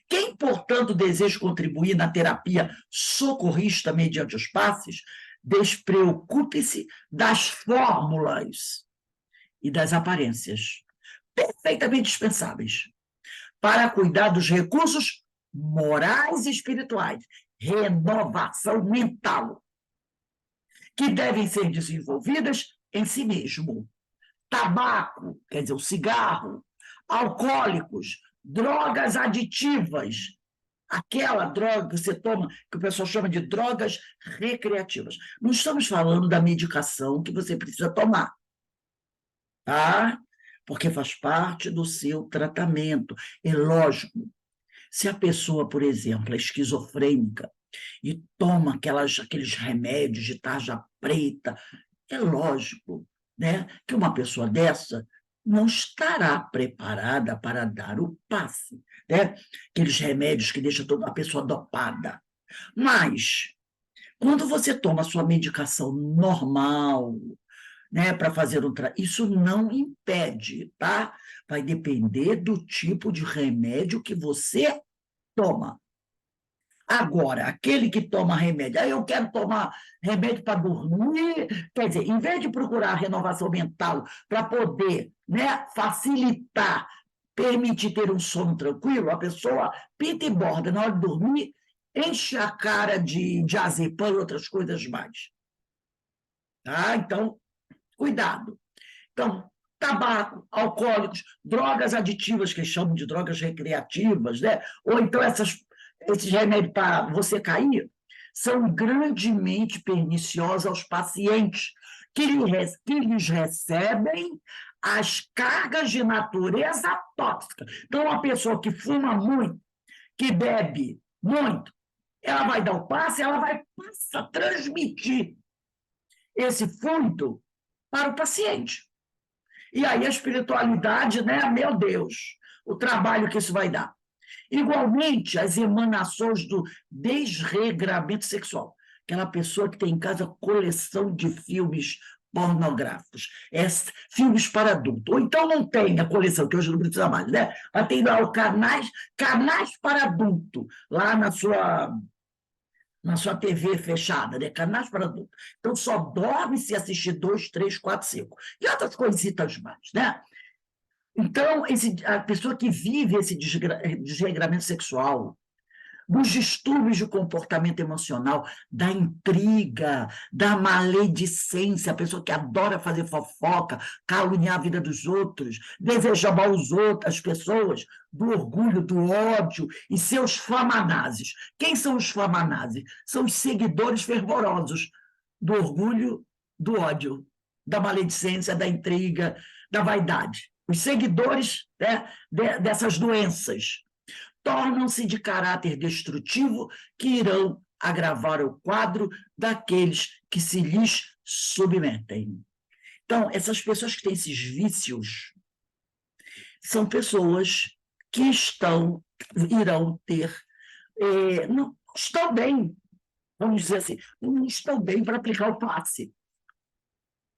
Quem, portanto, deseja contribuir na terapia socorrista mediante os passes, despreocupe-se das fórmulas e das aparências, perfeitamente dispensáveis, para cuidar dos recursos morais e espirituais, renovação mental, que devem ser desenvolvidas em si mesmo. Tabaco, quer dizer, o cigarro, alcoólicos, drogas aditivas, aquela droga que você toma, que o pessoal chama de drogas recreativas. Não estamos falando da medicação que você precisa tomar, tá? Porque faz parte do seu tratamento. É lógico, se a pessoa, por exemplo, é esquizofrênica e toma aqueles remédios de tarja preta, é lógico, né, que uma pessoa dessa não estará preparada para dar o passe, né? Aqueles remédios que deixam toda a pessoa dopada. Mas, quando você toma a sua medicação normal, né, para fazer isso não impede, tá? Vai depender do tipo de remédio que você toma. Agora, aquele que toma remédio, eu quero tomar remédio para dormir, quer dizer, em vez de procurar renovação mental para poder, né, facilitar, permitir ter um sono tranquilo, a pessoa pinta e borda na hora de dormir, enche a cara de diazepam e outras coisas mais. Tá? Então, cuidado. Então, tabaco, alcoólicos, drogas aditivas, que chamam de drogas recreativas, né? Ou então esses remédios para você cair, são grandemente perniciosos aos pacientes que lhes recebem as cargas de natureza tóxica. Então, uma pessoa que fuma muito, que bebe muito, ela vai dar o passe, ela vai transmitir esse fluido para o paciente. E aí a espiritualidade, né? Meu Deus, o trabalho que isso vai dar. Igualmente, as emanações do desregramento sexual. Aquela pessoa que tem em casa coleção de filmes pornográficos, filmes para adulto. Ou então não tem a coleção, que hoje não precisa mais, né? Mas tem lá o canais para adulto, lá na sua TV fechada, né? Canais para adulto. Então, só dorme se assistir 2, 3, 4, 5. E outras coisitas mais, né? Então, a pessoa que vive esse desregramento sexual, dos distúrbios de comportamento emocional, da intriga, da maledicência, a pessoa que adora fazer fofoca, caluniar a vida dos outros, deseja mal as pessoas, do orgulho, do ódio e seus famanazes. Quem são os famanazes? São os seguidores fervorosos do orgulho, do ódio, da maledicência, da intriga, da vaidade. Os seguidores, né, dessas doenças tornam-se de caráter destrutivo que irão agravar o quadro daqueles que se lhes submetem. Então, essas pessoas que têm esses vícios são pessoas que irão ter, não estão bem, vamos dizer assim, não estão bem para aplicar o passe.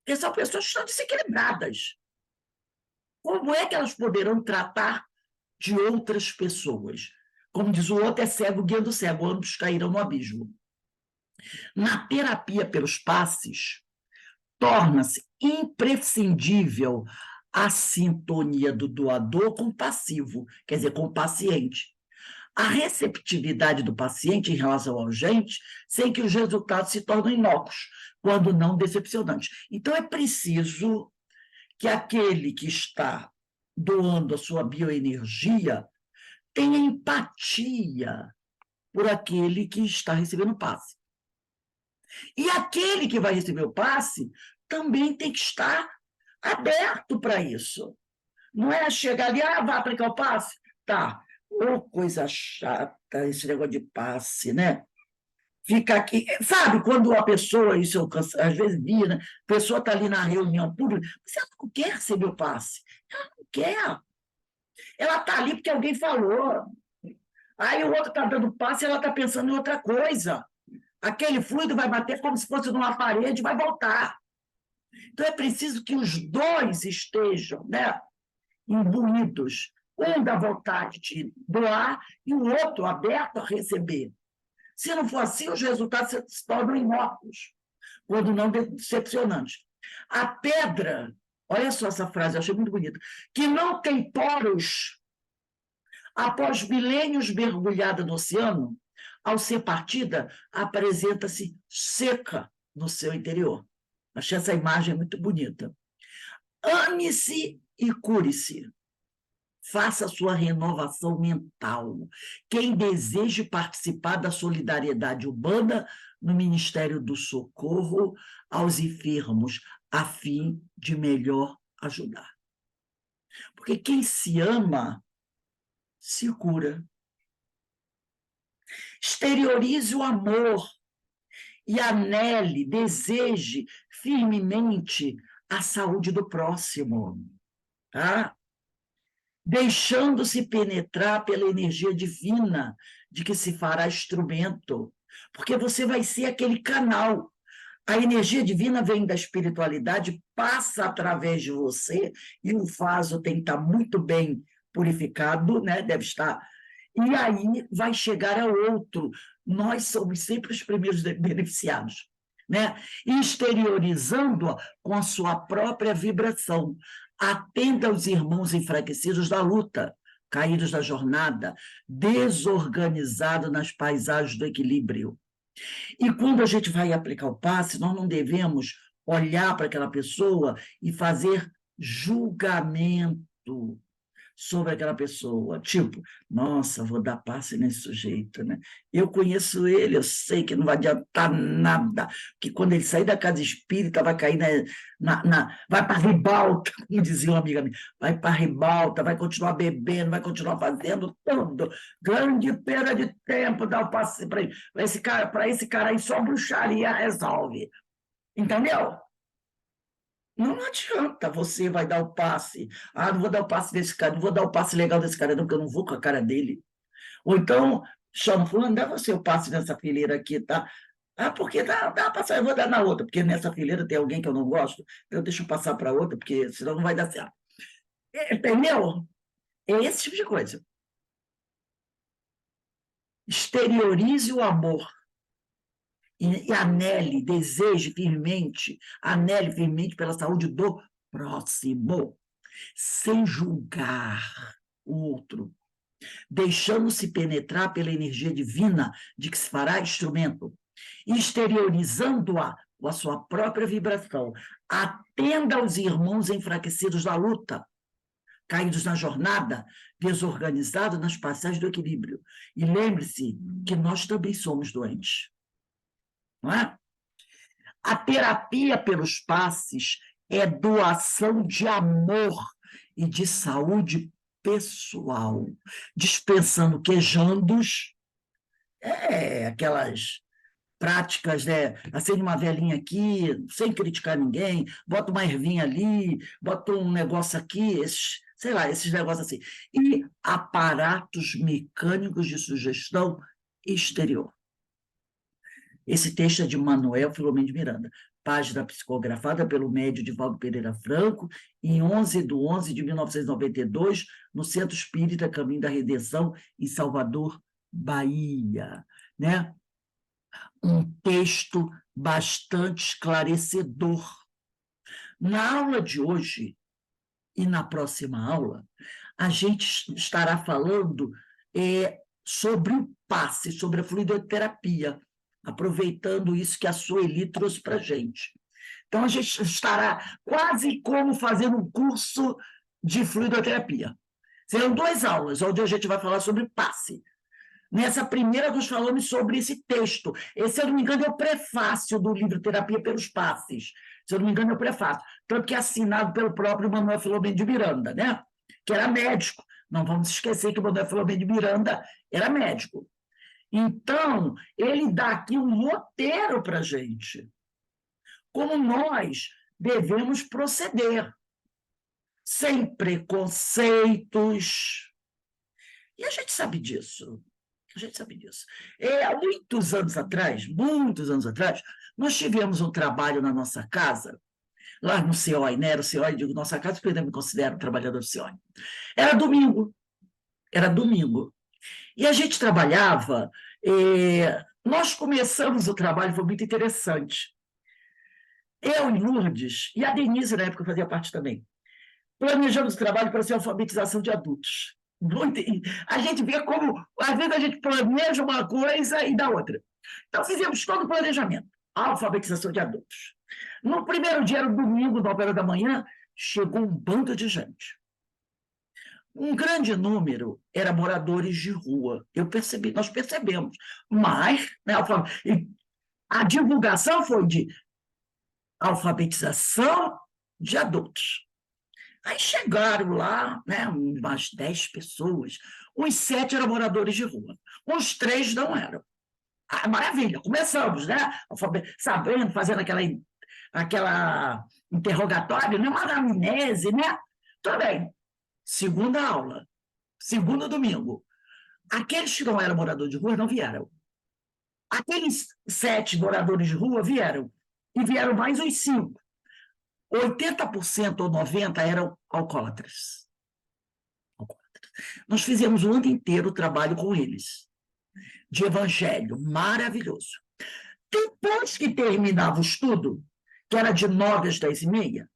Porque são pessoas que estão desequilibradas. como é que elas poderão tratar de outras pessoas? Como diz o outro, é cego guiando cego, ambos cairão no abismo. Na terapia pelos passes, torna-se imprescindível a sintonia do doador com o passivo, quer dizer, com o paciente. A receptividade do paciente em relação ao agente, sem que os resultados se tornem inócuos, quando não decepcionantes. Então, é preciso que aquele que está doando a sua bioenergia tenha empatia por aquele que está recebendo o passe. E aquele que vai receber o passe também tem que estar aberto para isso. Não é chegar ali, vai aplicar o passe? Tá. Ô, coisa chata esse negócio de passe, né? Fica aqui. Sabe, quando a pessoa, isso eu às vezes vi, né? A pessoa está ali na reunião pública, você não quer receber o passe. Ela não quer. Ela está ali porque alguém falou. Aí o outro está dando passe e ela está pensando em outra coisa. Aquele fluido vai bater como se fosse numa parede e vai voltar. Então é preciso que os dois estejam, né, imbuídos, um da vontade de doar e o outro aberto a receber. Se não for assim, os resultados se tornam inócuos, quando não decepcionantes. A pedra, olha só essa frase, eu achei muito bonita, que não tem poros, após milênios mergulhada no oceano, ao ser partida, apresenta-se seca no seu interior. Achei essa imagem muito bonita. Ame-se e cure-se. Faça a sua renovação mental. Quem deseje participar da solidariedade urbana no Ministério do Socorro aos enfermos, a fim de melhor ajudar. Porque quem se ama, se cura. Exteriorize o amor e anele, deseje firmemente a saúde do próximo, tá? Deixando-se penetrar pela energia divina de que se fará instrumento, porque você vai ser aquele canal. A energia divina vem da espiritualidade, passa através de você, e o vaso tem que estar muito bem purificado, né? Deve estar. E aí vai chegar ao outro. Nós somos sempre os primeiros beneficiados, né? Exteriorizando-a com a sua própria vibração. Atenda aos irmãos enfraquecidos da luta, caídos da jornada, desorganizados nas paisagens do equilíbrio. E quando a gente vai aplicar o passe, nós não devemos olhar para aquela pessoa e fazer julgamento sobre aquela pessoa, tipo, nossa, vou dar passe nesse sujeito, né? Eu conheço ele, eu sei que não vai adiantar nada, que quando ele sair da casa espírita vai cair vai para a ribalta, como dizia uma amiga minha, vai para a ribalta, vai continuar bebendo, vai continuar fazendo tudo, grande perda de tempo dar o passe para ele. Para esse cara aí só bruxaria resolve, entendeu? Não adianta, você vai dar o passe. Não vou dar o passe desse cara, não vou dar o passe legal desse cara, não, porque eu não vou com a cara dele. Ou então, chama fulano, dá você o passe nessa fileira aqui, tá? Porque dá passar, eu vou dar na outra, porque nessa fileira tem alguém que eu não gosto, então deixa eu passar para outra, porque senão não vai dar certo. Entendeu? É esse tipo de coisa. Exteriorize o amor. E anele, deseje firmemente, anele firmemente pela saúde do próximo, sem julgar o outro, deixando-se penetrar pela energia divina de que se fará instrumento, exteriorizando-a com a sua própria vibração. Atenda aos irmãos enfraquecidos da luta, caídos na jornada, desorganizados nas passagens do equilíbrio. E lembre-se que nós também somos doentes. Não é? A terapia pelos passes é doação de amor e de saúde pessoal, dispensando quejandos, aquelas práticas, né? Acende uma velhinha aqui, sem criticar ninguém, bota uma ervinha ali, bota um negócio aqui, sei lá, esses negócios assim. E aparatos mecânicos de sugestão exterior. Esse texto é de Manuel Filomeno de Miranda. página psicografada pelo médium Divaldo Pereira Franco, em 11/11/1992, no Centro Espírita Caminho da Redenção, em Salvador, Bahia, né? Um texto bastante esclarecedor. Na aula de hoje e na próxima aula, a gente estará falando sobre o passe, sobre a fluidoterapia, aproveitando isso que a Sueli trouxe para a gente. Então, a gente estará quase como fazendo um curso de fluidoterapia. Serão 2 aulas, onde a gente vai falar sobre passe. Nessa primeira, nós falamos sobre esse texto. Esse, se eu não me engano, é o prefácio do livro Terapia pelos Passes. Se eu não me engano, é o prefácio. Tanto que é assinado pelo próprio Manuel Filomeno de Miranda, né? Que era médico. Não vamos esquecer que o Manuel Filomeno de Miranda era médico. Então, ele dá aqui um roteiro para a gente. Como nós devemos proceder. Sem preconceitos. E a gente sabe disso. A gente sabe disso. Há muitos anos atrás, nós tivemos um trabalho na nossa casa, lá no CEOI, né? Era o CEOI, digo nossa casa, porque eu ainda me considero trabalhador do CEOI. Era domingo. E a gente trabalhava, nós começamos o trabalho, foi muito interessante. Eu e Lourdes, e a Denise, na época, fazia parte também, planejamos o trabalho para ser alfabetização de adultos. A gente vê como, às vezes, a gente planeja uma coisa e dá outra. Então, fizemos todo o planejamento, alfabetização de adultos. No primeiro dia, era domingo, 9 horas da manhã, chegou um bando de gente. Um grande número era moradores de rua. Nós percebemos. Mas, né, a divulgação foi de alfabetização de adultos. Aí chegaram lá, né, umas 10 pessoas, uns 7 eram moradores de rua, uns 3 não eram. Ah, maravilha, começamos, né? Sabendo, fazendo aquela interrogatório, né? Uma anamnese, né? Tudo bem. Segunda aula, segundo domingo. Aqueles que não eram moradores de rua não vieram. Aqueles 7 moradores de rua vieram. E vieram mais uns 5. 80% ou 90% eram alcoólatras. Nós fizemos o ano inteiro o trabalho com eles, de evangelho, maravilhoso. Depois que terminava o estudo, que era de 9 às 10h30,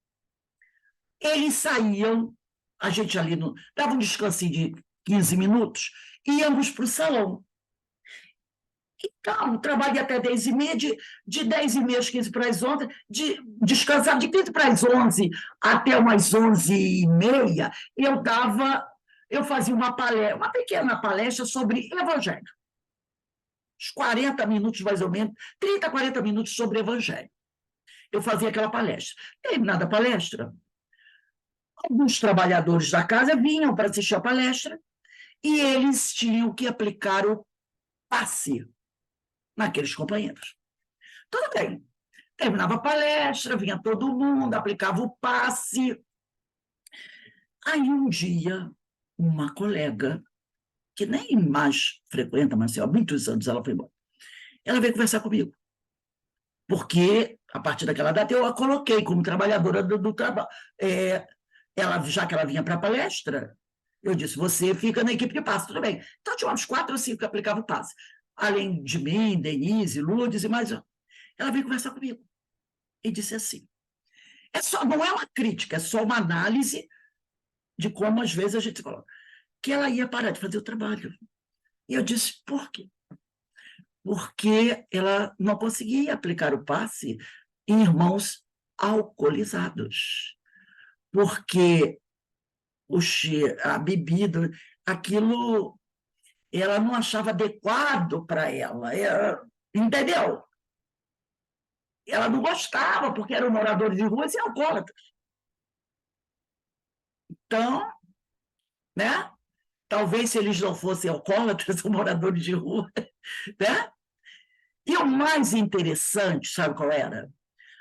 eles saíam, a gente ali dava um descansinho de 15 minutos, íamos para o salão. Então, trabalhei até 10h30, de 10h30 às 15 para as 11, descansava de 15 para as 11 até umas 11h30, eu fazia uma pequena palestra sobre evangelho. Uns 40 minutos, mais ou menos, 30, 40 minutos sobre evangelho. Eu fazia aquela palestra. Terminada a palestra, alguns trabalhadores da casa vinham para assistir a palestra e eles tinham que aplicar o passe naqueles companheiros. Tudo bem. Terminava a palestra, vinha todo mundo, aplicava o passe. Aí um dia, uma colega, que nem mais frequenta, mas há muitos anos ela foi embora, ela veio conversar comigo. Porque, a partir daquela data, eu a coloquei como trabalhadora do trabalho. Já que ela vinha para a palestra, eu disse, você fica na equipe de passe, tudo bem. Então, tinha uns 4 ou 5 que aplicavam o passe. Além de mim, Denise, Lourdes e mais um. Ela veio conversar comigo e disse assim, não é uma crítica, é só uma análise de como, às vezes, a gente coloca, que ela ia parar de fazer o trabalho. E eu disse, por quê? Porque ela não conseguia aplicar o passe em irmãos alcoolizados. Porque a bebida, aquilo, ela não achava adequado para ela, entendeu? Ela não gostava, porque eram moradores de rua e alcoólatras. Então, né? Talvez se eles não fossem alcoólatras ou moradores de rua, né? E o mais interessante, sabe qual era?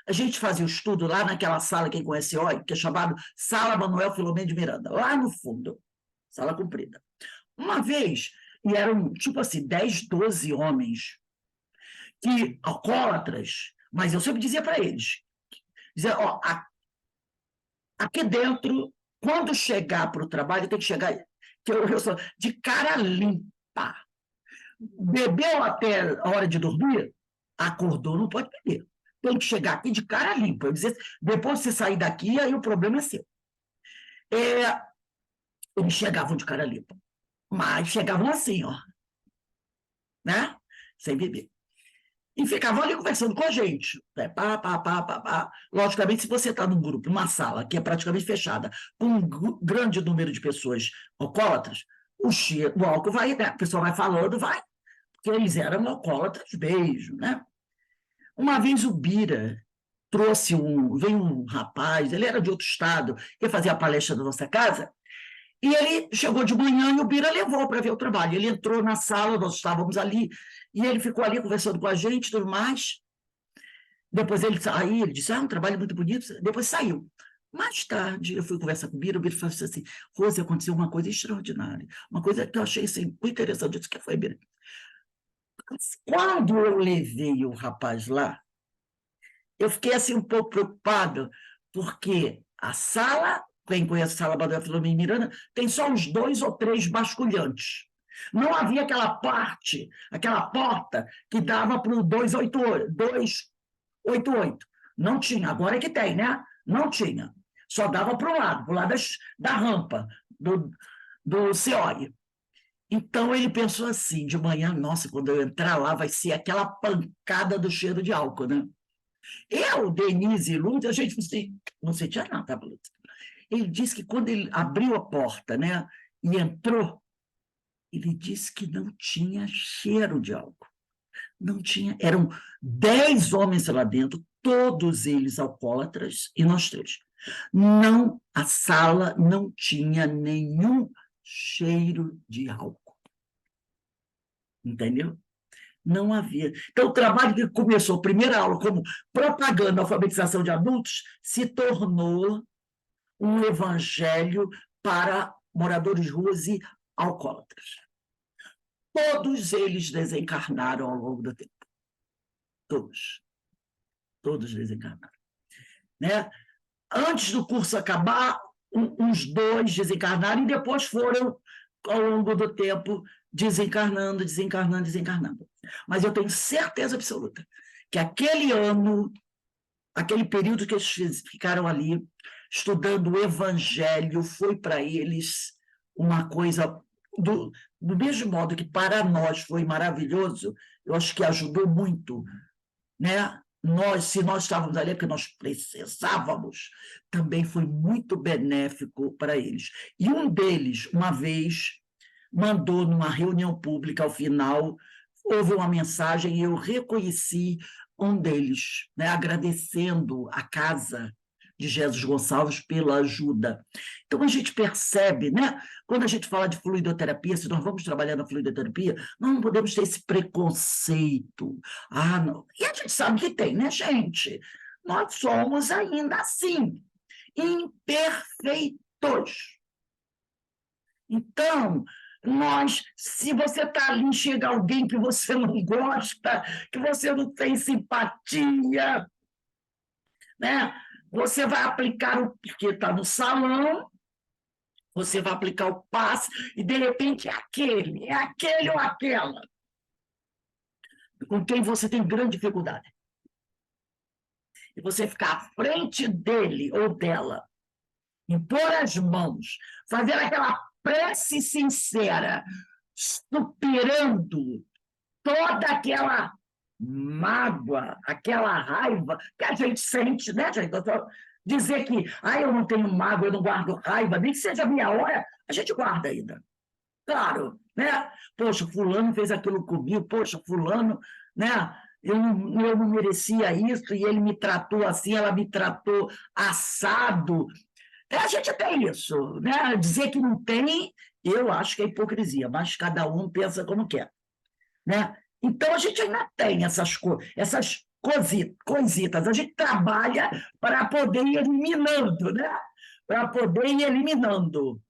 A gente fazia o estudo lá naquela sala, quem conhece hoje, que é chamado Sala Manuel Filomeno de Miranda, lá no fundo, sala comprida. Uma vez, e eram tipo assim, 10, 12 homens, que alcoólatras, Mas eu sempre dizia para eles, ó, aqui dentro, quando chegar para o trabalho, tem que chegar eu sou de cara limpa. Bebeu até a hora de dormir, acordou, não pode beber. Tem que chegar aqui de cara limpa. Eu dizer, depois de você sair daqui, aí o problema é seu. Eles chegavam de cara limpa, mas chegavam assim, ó, né? Sem beber. E ficavam ali conversando com a gente. Né? Pá, pá, pá, pá, pá. Logicamente, se você está num grupo, numa sala que é praticamente fechada, com um grande número de pessoas alcoólatras, o cheiro do álcool vai, né? A pessoa vai falando, vai. Porque eles eram alcoólatras, beijo, né? Uma vez o Bira veio um rapaz, ele era de outro estado, ia fazer a palestra da nossa casa, e ele chegou de manhã e o Bira levou para ver o trabalho. Ele entrou na sala, nós estávamos ali, e ele ficou ali conversando com a gente e tudo mais. Depois ele saiu, ele disse, um trabalho muito bonito, depois saiu. Mais tarde, eu fui conversar com o Bira falou assim, Rose, aconteceu uma coisa extraordinária, uma coisa que eu achei assim, muito interessante, isso que foi, Bira. Quando eu levei o rapaz lá, eu fiquei assim um pouco preocupada, porque a sala, quem conhece a sala Baduel Filomena Miranda, tem só uns 2 ou 3 basculhantes. Não havia aquela parte, aquela porta que dava para o 288. Não tinha, agora é que tem, né? Não tinha. Só dava para o lado da rampa, do COI. Então ele pensou assim, de manhã, nossa, quando eu entrar lá vai ser aquela pancada do cheiro de álcool, né? Eu, Denise e Lúcia, a gente não sentia nada, Lúcia. Ele disse que quando ele abriu a porta, né, e entrou, ele disse que não tinha cheiro de álcool. Não tinha. Eram 10 homens lá dentro, todos eles alcoólatras, e nós 3. Não, a sala não tinha nenhum cheiro de álcool. Entendeu? Não havia. Então, o trabalho que começou, primeira aula, como propaganda, alfabetização de adultos, se tornou um evangelho para moradores de ruas e alcoólatras. Todos eles desencarnaram ao longo do tempo. Todos. Todos desencarnaram. Né? Antes do curso acabar, uns 2 desencarnaram e depois foram, ao longo do tempo, desencarnando. Mas eu tenho certeza absoluta que aquele ano, aquele período que eles ficaram ali, estudando o Evangelho, foi para eles uma coisa, do mesmo modo que para nós foi maravilhoso, eu acho que ajudou muito, né? Se nós estávamos ali, porque nós precisávamos, também foi muito benéfico para eles. E um deles, uma vez, mandou numa reunião pública, ao final, houve uma mensagem e eu reconheci um deles, né, agradecendo a casa de Jesus Gonçalves pela ajuda. Então, a gente percebe, né, quando a gente fala de fluidoterapia, se nós vamos trabalhar na fluidoterapia, nós não podemos ter esse preconceito. Não. E a gente sabe que tem, né, gente? Nós somos ainda assim, imperfeitos. Então, se você está ali e chega alguém que você não gosta, que você não tem simpatia, né? Você vai aplicar porque está no salão, você vai aplicar o passe, e de repente é aquele ou aquela, com quem você tem grande dificuldade. E você ficar à frente dele ou dela, impor as mãos, fazer aquela prece sincera, superando toda aquela mágoa, aquela raiva que a gente sente, né, gente? Dizer que eu não tenho mágoa, eu não guardo raiva, nem que seja meia hora, a gente guarda ainda. Claro, né? Poxa, fulano fez aquilo comigo, poxa, fulano, né? Eu não merecia isso e ele me tratou assim, ela me tratou assado. A gente tem isso, né? Dizer que não tem, eu acho que é hipocrisia, mas cada um pensa como quer, né? Então, a gente ainda tem essas coisitas, a gente trabalha para poder ir eliminando, né? Para poder ir eliminando.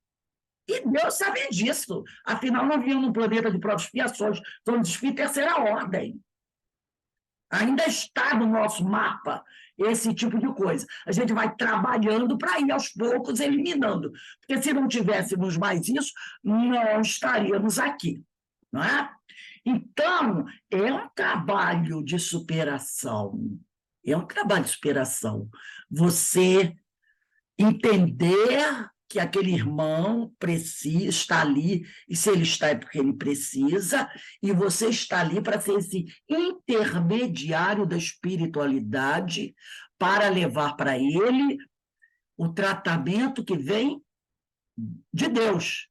E Deus sabe disso. Afinal, não vinham num planeta de provas e expiações, somos espíritos terceira ordem. Ainda está no nosso mapa esse tipo de coisa. A gente vai trabalhando para ir aos poucos eliminando. Porque se não tivéssemos mais isso, não estaríamos aqui. Não é? Então, é um trabalho de superação. É um trabalho de superação. Você entender que aquele irmão precisa, está ali, e se ele está é porque ele precisa, e você está ali para ser esse intermediário da espiritualidade para levar para ele o tratamento que vem de Deus,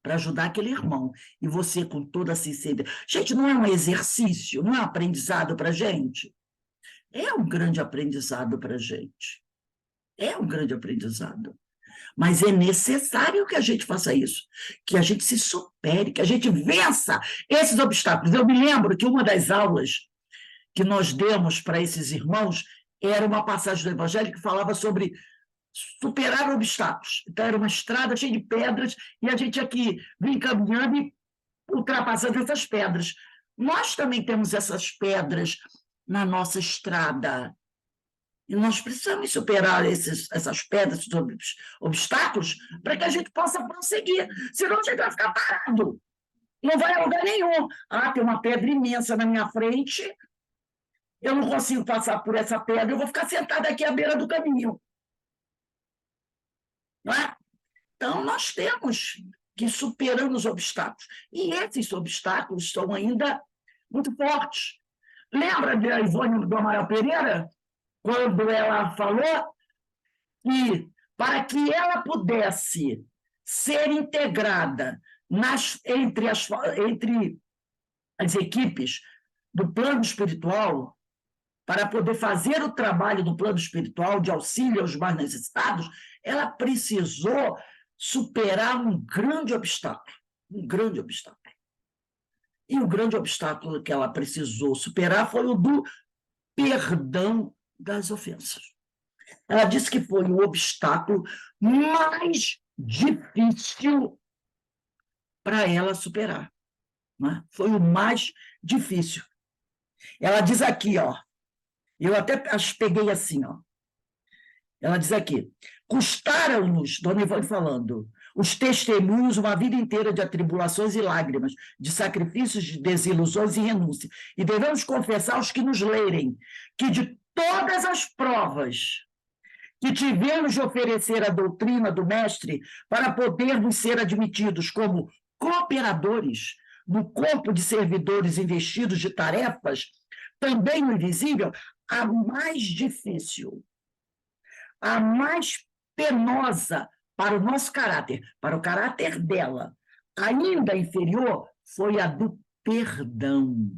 para ajudar aquele irmão. E você, com toda a sinceridade. Gente, não é um exercício, não é um aprendizado para a gente? É um grande aprendizado para a gente. É um grande aprendizado. Mas é necessário que a gente faça isso, que a gente se supere, que a gente vença esses obstáculos. Eu me lembro que uma das aulas que nós demos para esses irmãos era uma passagem do Evangelho que falava sobre superar obstáculos. Então, era uma estrada cheia de pedras e a gente tinha que vir caminhando e ultrapassando essas pedras. Nós também temos essas pedras na nossa estrada. E nós precisamos superar essas pedras, esses obstáculos, para que a gente possa prosseguir. Senão a gente vai ficar parado. Não vai a lugar nenhum. Ah, tem uma pedra imensa na minha frente, eu não consigo passar por essa pedra, eu vou ficar sentada aqui à beira do caminho. Não é? Então, nós temos que ir superando os obstáculos. E esses obstáculos são ainda muito fortes. Lembra de Ivone do Amaral Pereira? Quando ela falou que, para que ela pudesse ser integrada entre as equipes do plano espiritual, para poder fazer o trabalho do plano espiritual de auxílio aos mais necessitados, ela precisou superar um grande obstáculo. Um grande obstáculo. E o grande obstáculo que ela precisou superar foi o do perdão das ofensas. Ela disse que foi o obstáculo mais difícil para ela superar. Né? Foi o mais difícil. Ela diz aqui, ó, eu até as peguei assim, ó. Ela diz aqui, custaram-nos, Dona Ivone falando, os testemunhos uma vida inteira de atribulações e lágrimas, de sacrifícios, de desilusões e renúncia. E devemos confessar aos que nos lerem que de todas as provas que tivemos de oferecer a doutrina do Mestre para podermos ser admitidos como cooperadores no corpo de servidores investidos de tarefas, também no invisível, a mais difícil, a mais penosa para o nosso caráter, para o caráter dela, ainda inferior, foi a do perdão.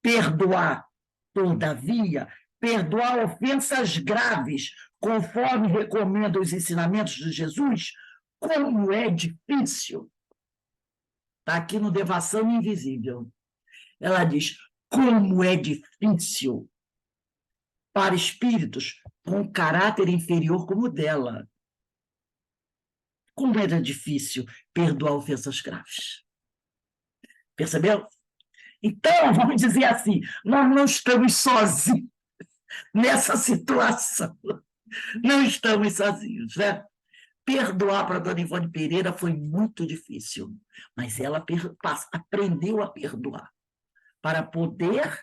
Perdoar, todavia, perdoar ofensas graves, conforme recomendam os ensinamentos de Jesus, como é difícil. Está aqui no Devação Invisível. Ela diz, como é difícil para espíritos com caráter inferior como o dela. Como era difícil perdoar ofensas graves. Percebeu? Então, vamos dizer assim, nós não estamos sozinhos nessa situação. Não estamos sozinhos, né? Perdoar para a Dona Ivone Pereira foi muito difícil, mas ela aprendeu a perdoar para poder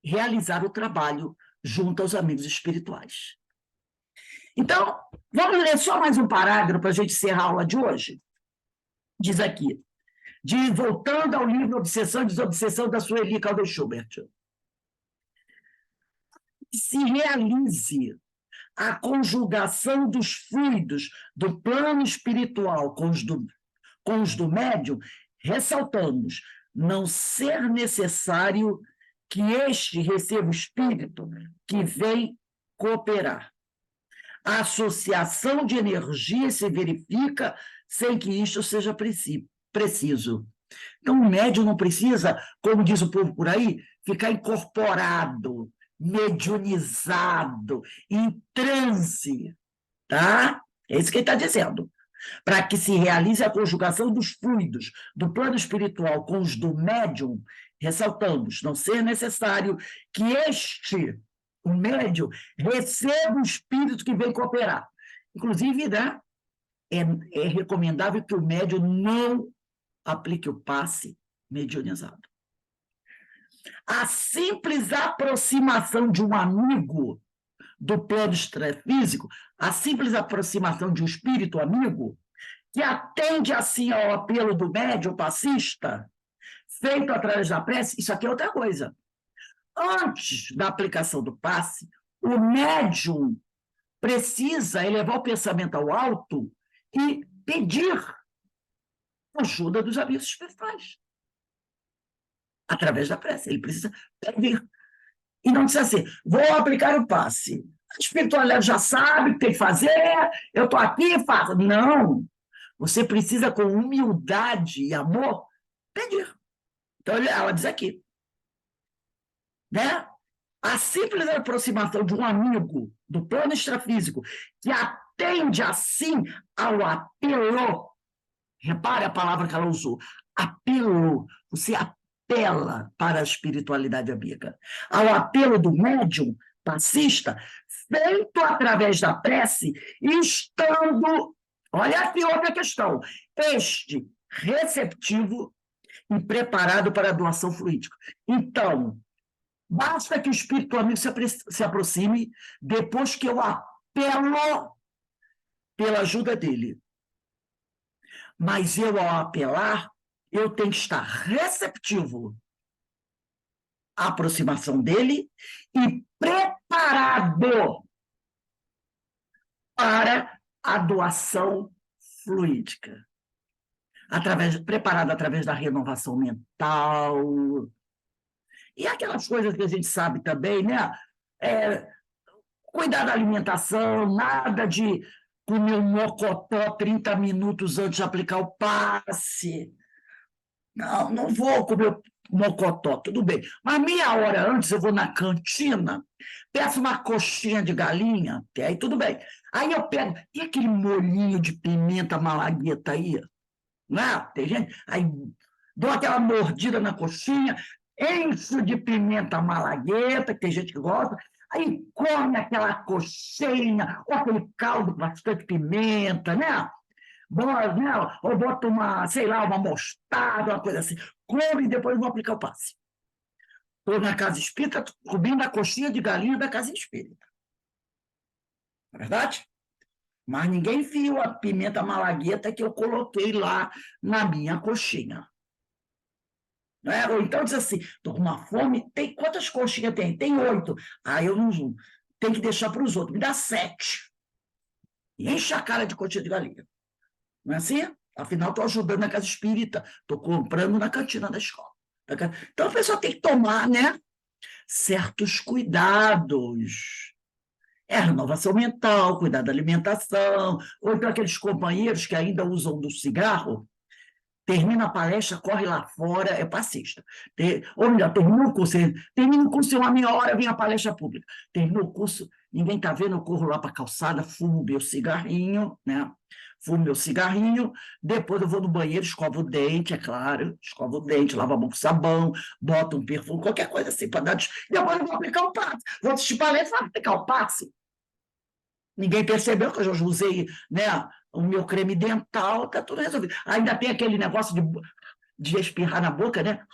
realizar o trabalho junto aos amigos espirituais. Então, vamos ler só mais um parágrafo para a gente encerrar a aula de hoje? Diz aqui, voltando ao livro Obsessão e Desobsessão da Sueli Calder Schubert. Se realize a conjugação dos fluidos do plano espiritual com os do médium, ressaltamos não ser necessário que este receba o espírito que vem cooperar. A associação de energia se verifica sem que isto seja preciso. Então, o médium não precisa, como diz o povo por aí, ficar incorporado, mediunizado, em transe, tá? É isso que ele está dizendo. Para que se realize a conjugação dos fluidos do plano espiritual com os do médium, ressaltamos, não ser necessário que o médium, receba o espírito que vem cooperar. Inclusive, né, é recomendável que o médium não aplique o passe mediunizado. A simples aproximação de um amigo do plano extrafísico, a simples aproximação de um espírito amigo, que atende assim ao apelo do médium passista, feito através da prece, isso aqui é outra coisa. Antes da aplicação do passe, o médium precisa elevar o pensamento ao alto e pedir ajuda dos amigos espirituais. Através da prece. Ele precisa pedir. E não dizer assim, vou aplicar o passe. A espiritualidade já sabe o que tem que fazer, eu estou aqui, faço. Não. Você precisa, com humildade e amor, pedir. Então, ela diz aqui, né? A simples aproximação de um amigo do plano extrafísico que atende, assim, ao apelo. Repare a palavra que ela usou. Apelo. Você apela para a espiritualidade amiga. Ao apelo do médium passista, feito através da prece, estando... Olha aqui outra questão. Este receptivo e preparado para a doação fluídica. Então, basta que o espírito amigo se aproxime depois que eu apelo pela ajuda dele. Mas eu, ao apelar, eu tenho que estar receptivo à aproximação dele e preparado para a doação fluídica. Preparado através da renovação mental. E aquelas coisas que a gente sabe também, né? Cuidar da alimentação, nada de comer um mocotó 30 minutos antes de aplicar o passe. Não, não vou comer mocotó, tudo bem. Mas meia hora antes eu vou na cantina, peço uma coxinha de galinha, que aí tudo bem. Aí eu pego, e aquele molhinho de pimenta malagueta aí? Né? Tem gente, aí dou aquela mordida na coxinha, encho de pimenta malagueta, que tem gente que gosta, aí come aquela coxinha, ou aquele caldo com bastante pimenta, né? Ou bota uma, sei lá, uma mostarda, uma coisa assim. Come e depois vou aplicar o passe. Estou na casa espírita, comendo a coxinha de galinha da casa espírita. Não é verdade? Mas ninguém viu a pimenta malagueta que eu coloquei lá na minha coxinha. Não é? Ou então diz assim, estou com uma fome, quantas coxinhas tem? Tem 8. Aí eu não tenho que deixar para os outros, me dá 7. E enche a cara de coxinha de galinha. Não é assim? Afinal, estou ajudando na casa espírita, estou comprando na cantina da escola. Então, a pessoa tem que tomar, né, certos cuidados. Renovação mental, cuidar da alimentação, ou então aqueles companheiros que ainda usam do cigarro, termina a palestra, corre lá fora, é passista. Ou melhor, termina o curso, uma meia hora vem a palestra pública. Termina o curso, ninguém está vendo, eu corro lá para a calçada, fumo meu cigarrinho, né? Fumo meu cigarrinho, depois eu vou no banheiro, escovo o dente, é claro, escovo o dente, lavo a mão com sabão, boto um perfume, qualquer coisa assim, para dar... Depois eu vou aplicar o passe. Vou assistir palestra, vou aplicar o passe. Ninguém percebeu que eu já usei, né, o meu creme dental, está tudo resolvido. Ainda tem aquele negócio de espirrar na boca, né?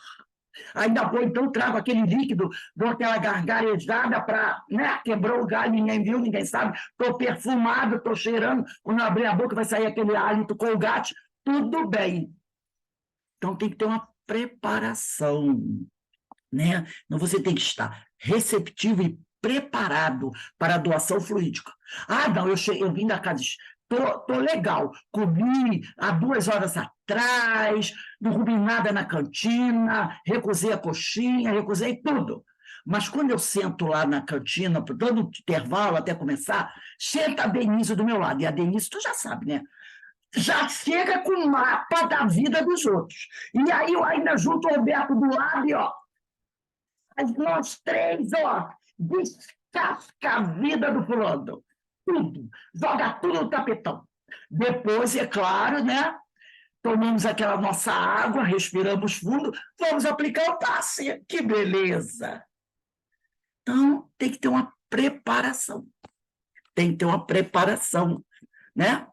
Ainda vou, então, trago aquele líquido, dou aquela gargarejada para, né, quebrou o galho, ninguém viu, ninguém sabe, estou perfumado, estou cheirando, quando eu abrir a boca vai sair aquele hálito Colgate, tudo bem. Então, tem que ter uma preparação, né? Então, você tem que estar receptivo e preparado para a doação fluídica. Ah, não, eu vim da casa, tô legal, comi há 2 horas atrás, não comi nada na cantina, recusei a coxinha, recusei tudo. Mas quando eu sento lá na cantina, dando intervalo até começar, senta a Denise do meu lado. E a Denise, tu já sabe, né? Já chega com o mapa da vida dos outros. E aí eu ainda junto o Alberto do lado e, ó, nós 3, ó, descasca a vida do fulano. Tudo. Joga tudo no tapetão. Depois, é claro, né? tomamos aquela nossa água, respiramos fundo, vamos aplicar o passe. Que beleza! Então, tem que ter uma preparação. Tem que ter uma preparação, né?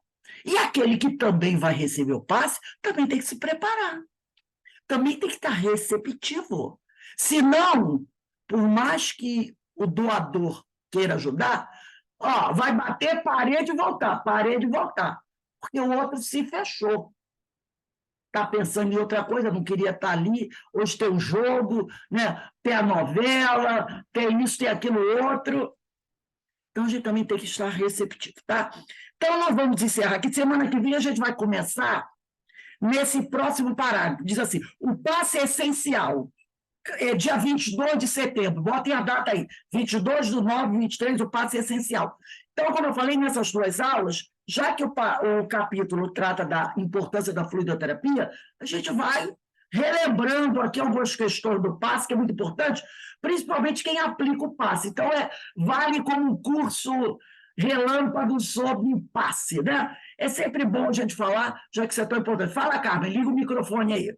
E aquele que também vai receber o passe, também tem que se preparar. Também tem que estar receptivo. Senão, por mais que o doador queira ajudar, ó, vai bater parede e voltar. Porque o outro se fechou. Está pensando em outra coisa, não queria estar ali, hoje tem um jogo, né? Tem a novela, tem isso, tem aquilo outro. Então, a gente também tem que estar receptivo, tá? Então, nós vamos encerrar aqui. Semana que vem a gente vai começar nesse próximo parágrafo. Diz assim, o passe é essencial. Dia 22 de setembro, botem a data aí, 22/9/23, o passe é essencial. Então, como eu falei nessas 2 aulas, já que o capítulo trata da importância da fluidoterapia, a gente vai relembrando aqui algumas questões do passe, que é muito importante, principalmente quem aplica o passe. Então, vale como um curso relâmpago sobre passe, né? É sempre bom a gente falar, já que isso é tão importante. Fala, Carmen, liga o microfone aí.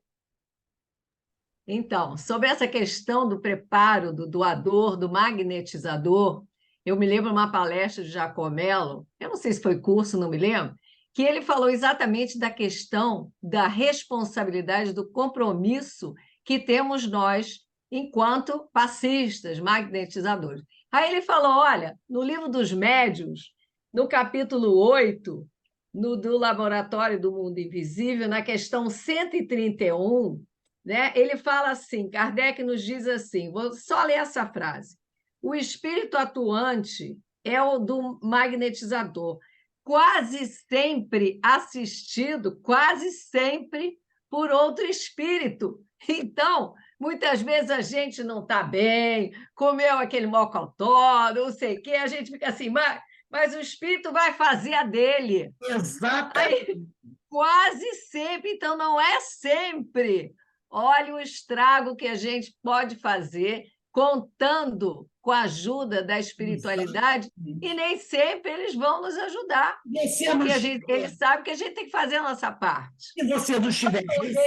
Então, sobre essa questão do preparo do doador, do magnetizador, eu me lembro de uma palestra de Giacomello, eu não sei se foi curso, não me lembro, que ele falou exatamente da questão da responsabilidade, do compromisso que temos nós, enquanto passistas, magnetizadores. Aí ele falou, olha, no livro dos médiuns, no capítulo 8, do Laboratório do Mundo Invisível, na questão 131, né? Ele fala assim, Kardec nos diz assim, vou só ler essa frase, o espírito atuante é o do magnetizador, quase sempre assistido, quase sempre por outro espírito. Então, muitas vezes a gente não está bem, comeu aquele mocotó, não sei o quê, a gente fica assim, mas o espírito vai fazer a dele. Exatamente. Aí, quase sempre, então não é sempre. Olha o estrago que a gente pode fazer contando com a ajuda da espiritualidade e nem sempre eles vão nos ajudar, porque eles sabem que a gente tem que fazer a nossa parte. Se você não estiver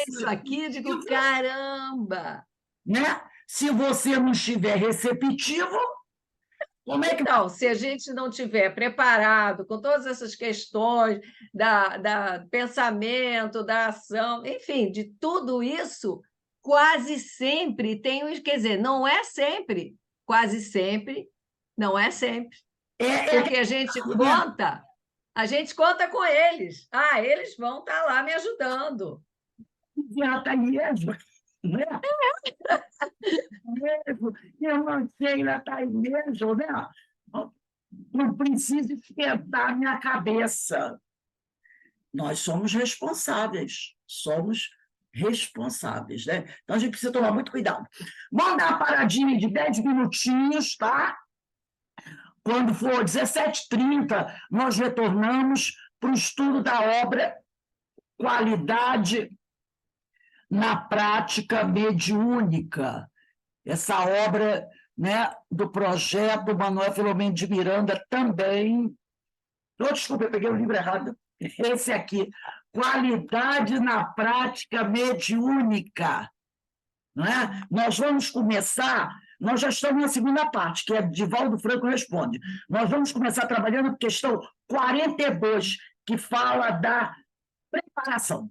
isso aqui, digo, caramba! Né? Se você não estiver receptivo, como é que... Então, se a gente não tiver preparado com todas essas questões da pensamento, da ação, enfim, de tudo isso, quase sempre tem, quer dizer, não é sempre, quase sempre, não é sempre. Porque a gente conta com eles. Ah, eles vão estar lá me ajudando. Tá mesmo, né? Eu não sei, ela está aí mesmo, né? Não precisa esquentar a minha cabeça. Nós somos responsáveis, né? Então, a gente precisa tomar muito cuidado. Vamos dar uma paradinha de 10 minutinhos, tá? Quando for 17h30, nós retornamos para o estudo da obra Qualidade na Prática Mediúnica. Essa obra, né, do projeto Manuel Filomeno de Miranda também... Oh, desculpa, eu peguei o livro errado. Esse aqui, Qualidade na Prática Mediúnica. Não é? Nós vamos começar, nós já estamos na segunda parte, que é Divaldo Franco Responde. Nós vamos começar trabalhando a questão 42, que fala da preparação.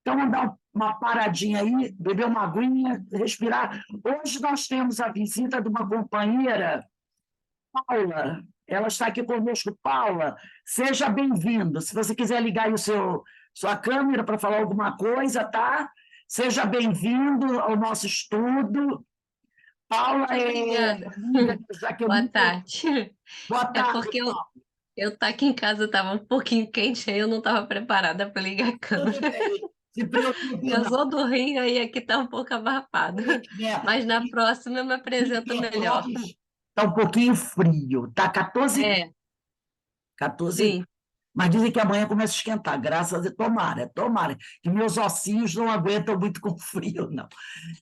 Então, vamos dar uma paradinha aí, beber uma aguinha, respirar. Hoje nós temos a visita de uma companheira, Paula. Ela está aqui conosco. Paula, seja bem-vinda. Se você quiser ligar aí sua câmera para falar alguma coisa, tá? Seja bem-vindo ao nosso estudo. Paula Boa tarde. Boa tarde. É porque eu tá aqui em casa estava um pouquinho quente, aí eu não estava preparada para ligar a câmera. Se preocupe, Eu sou do Rio, aí aqui está um pouco abafado. Mas na próxima eu me apresento melhor. Está um pouquinho frio. Está 14 É. 14. Sim. Mas dizem que amanhã começa a esquentar, graças a Deus. Tomara, que meus ossinhos não aguentam muito com frio, não.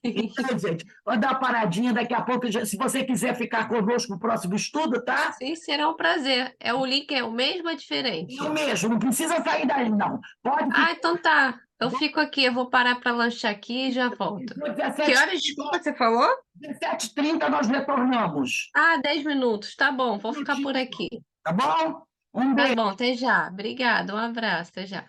Então, gente, vou dar uma paradinha daqui a pouco. Se você quiser ficar conosco no próximo estudo, tá? Sim, será um prazer. O link é o mesmo ou é diferente? Eu mesmo, não precisa sair daí, não. Pode Ah, então tá. Eu fico aqui, eu vou parar para lanchar aqui e já volto. Que horas, desculpa, você falou? 17h30 nós retornamos. 10 minutos. Tá bom, vou ficar por aqui. Tá bom? Um Tá beijo. bom, até já. Obrigada, um abraço, até já.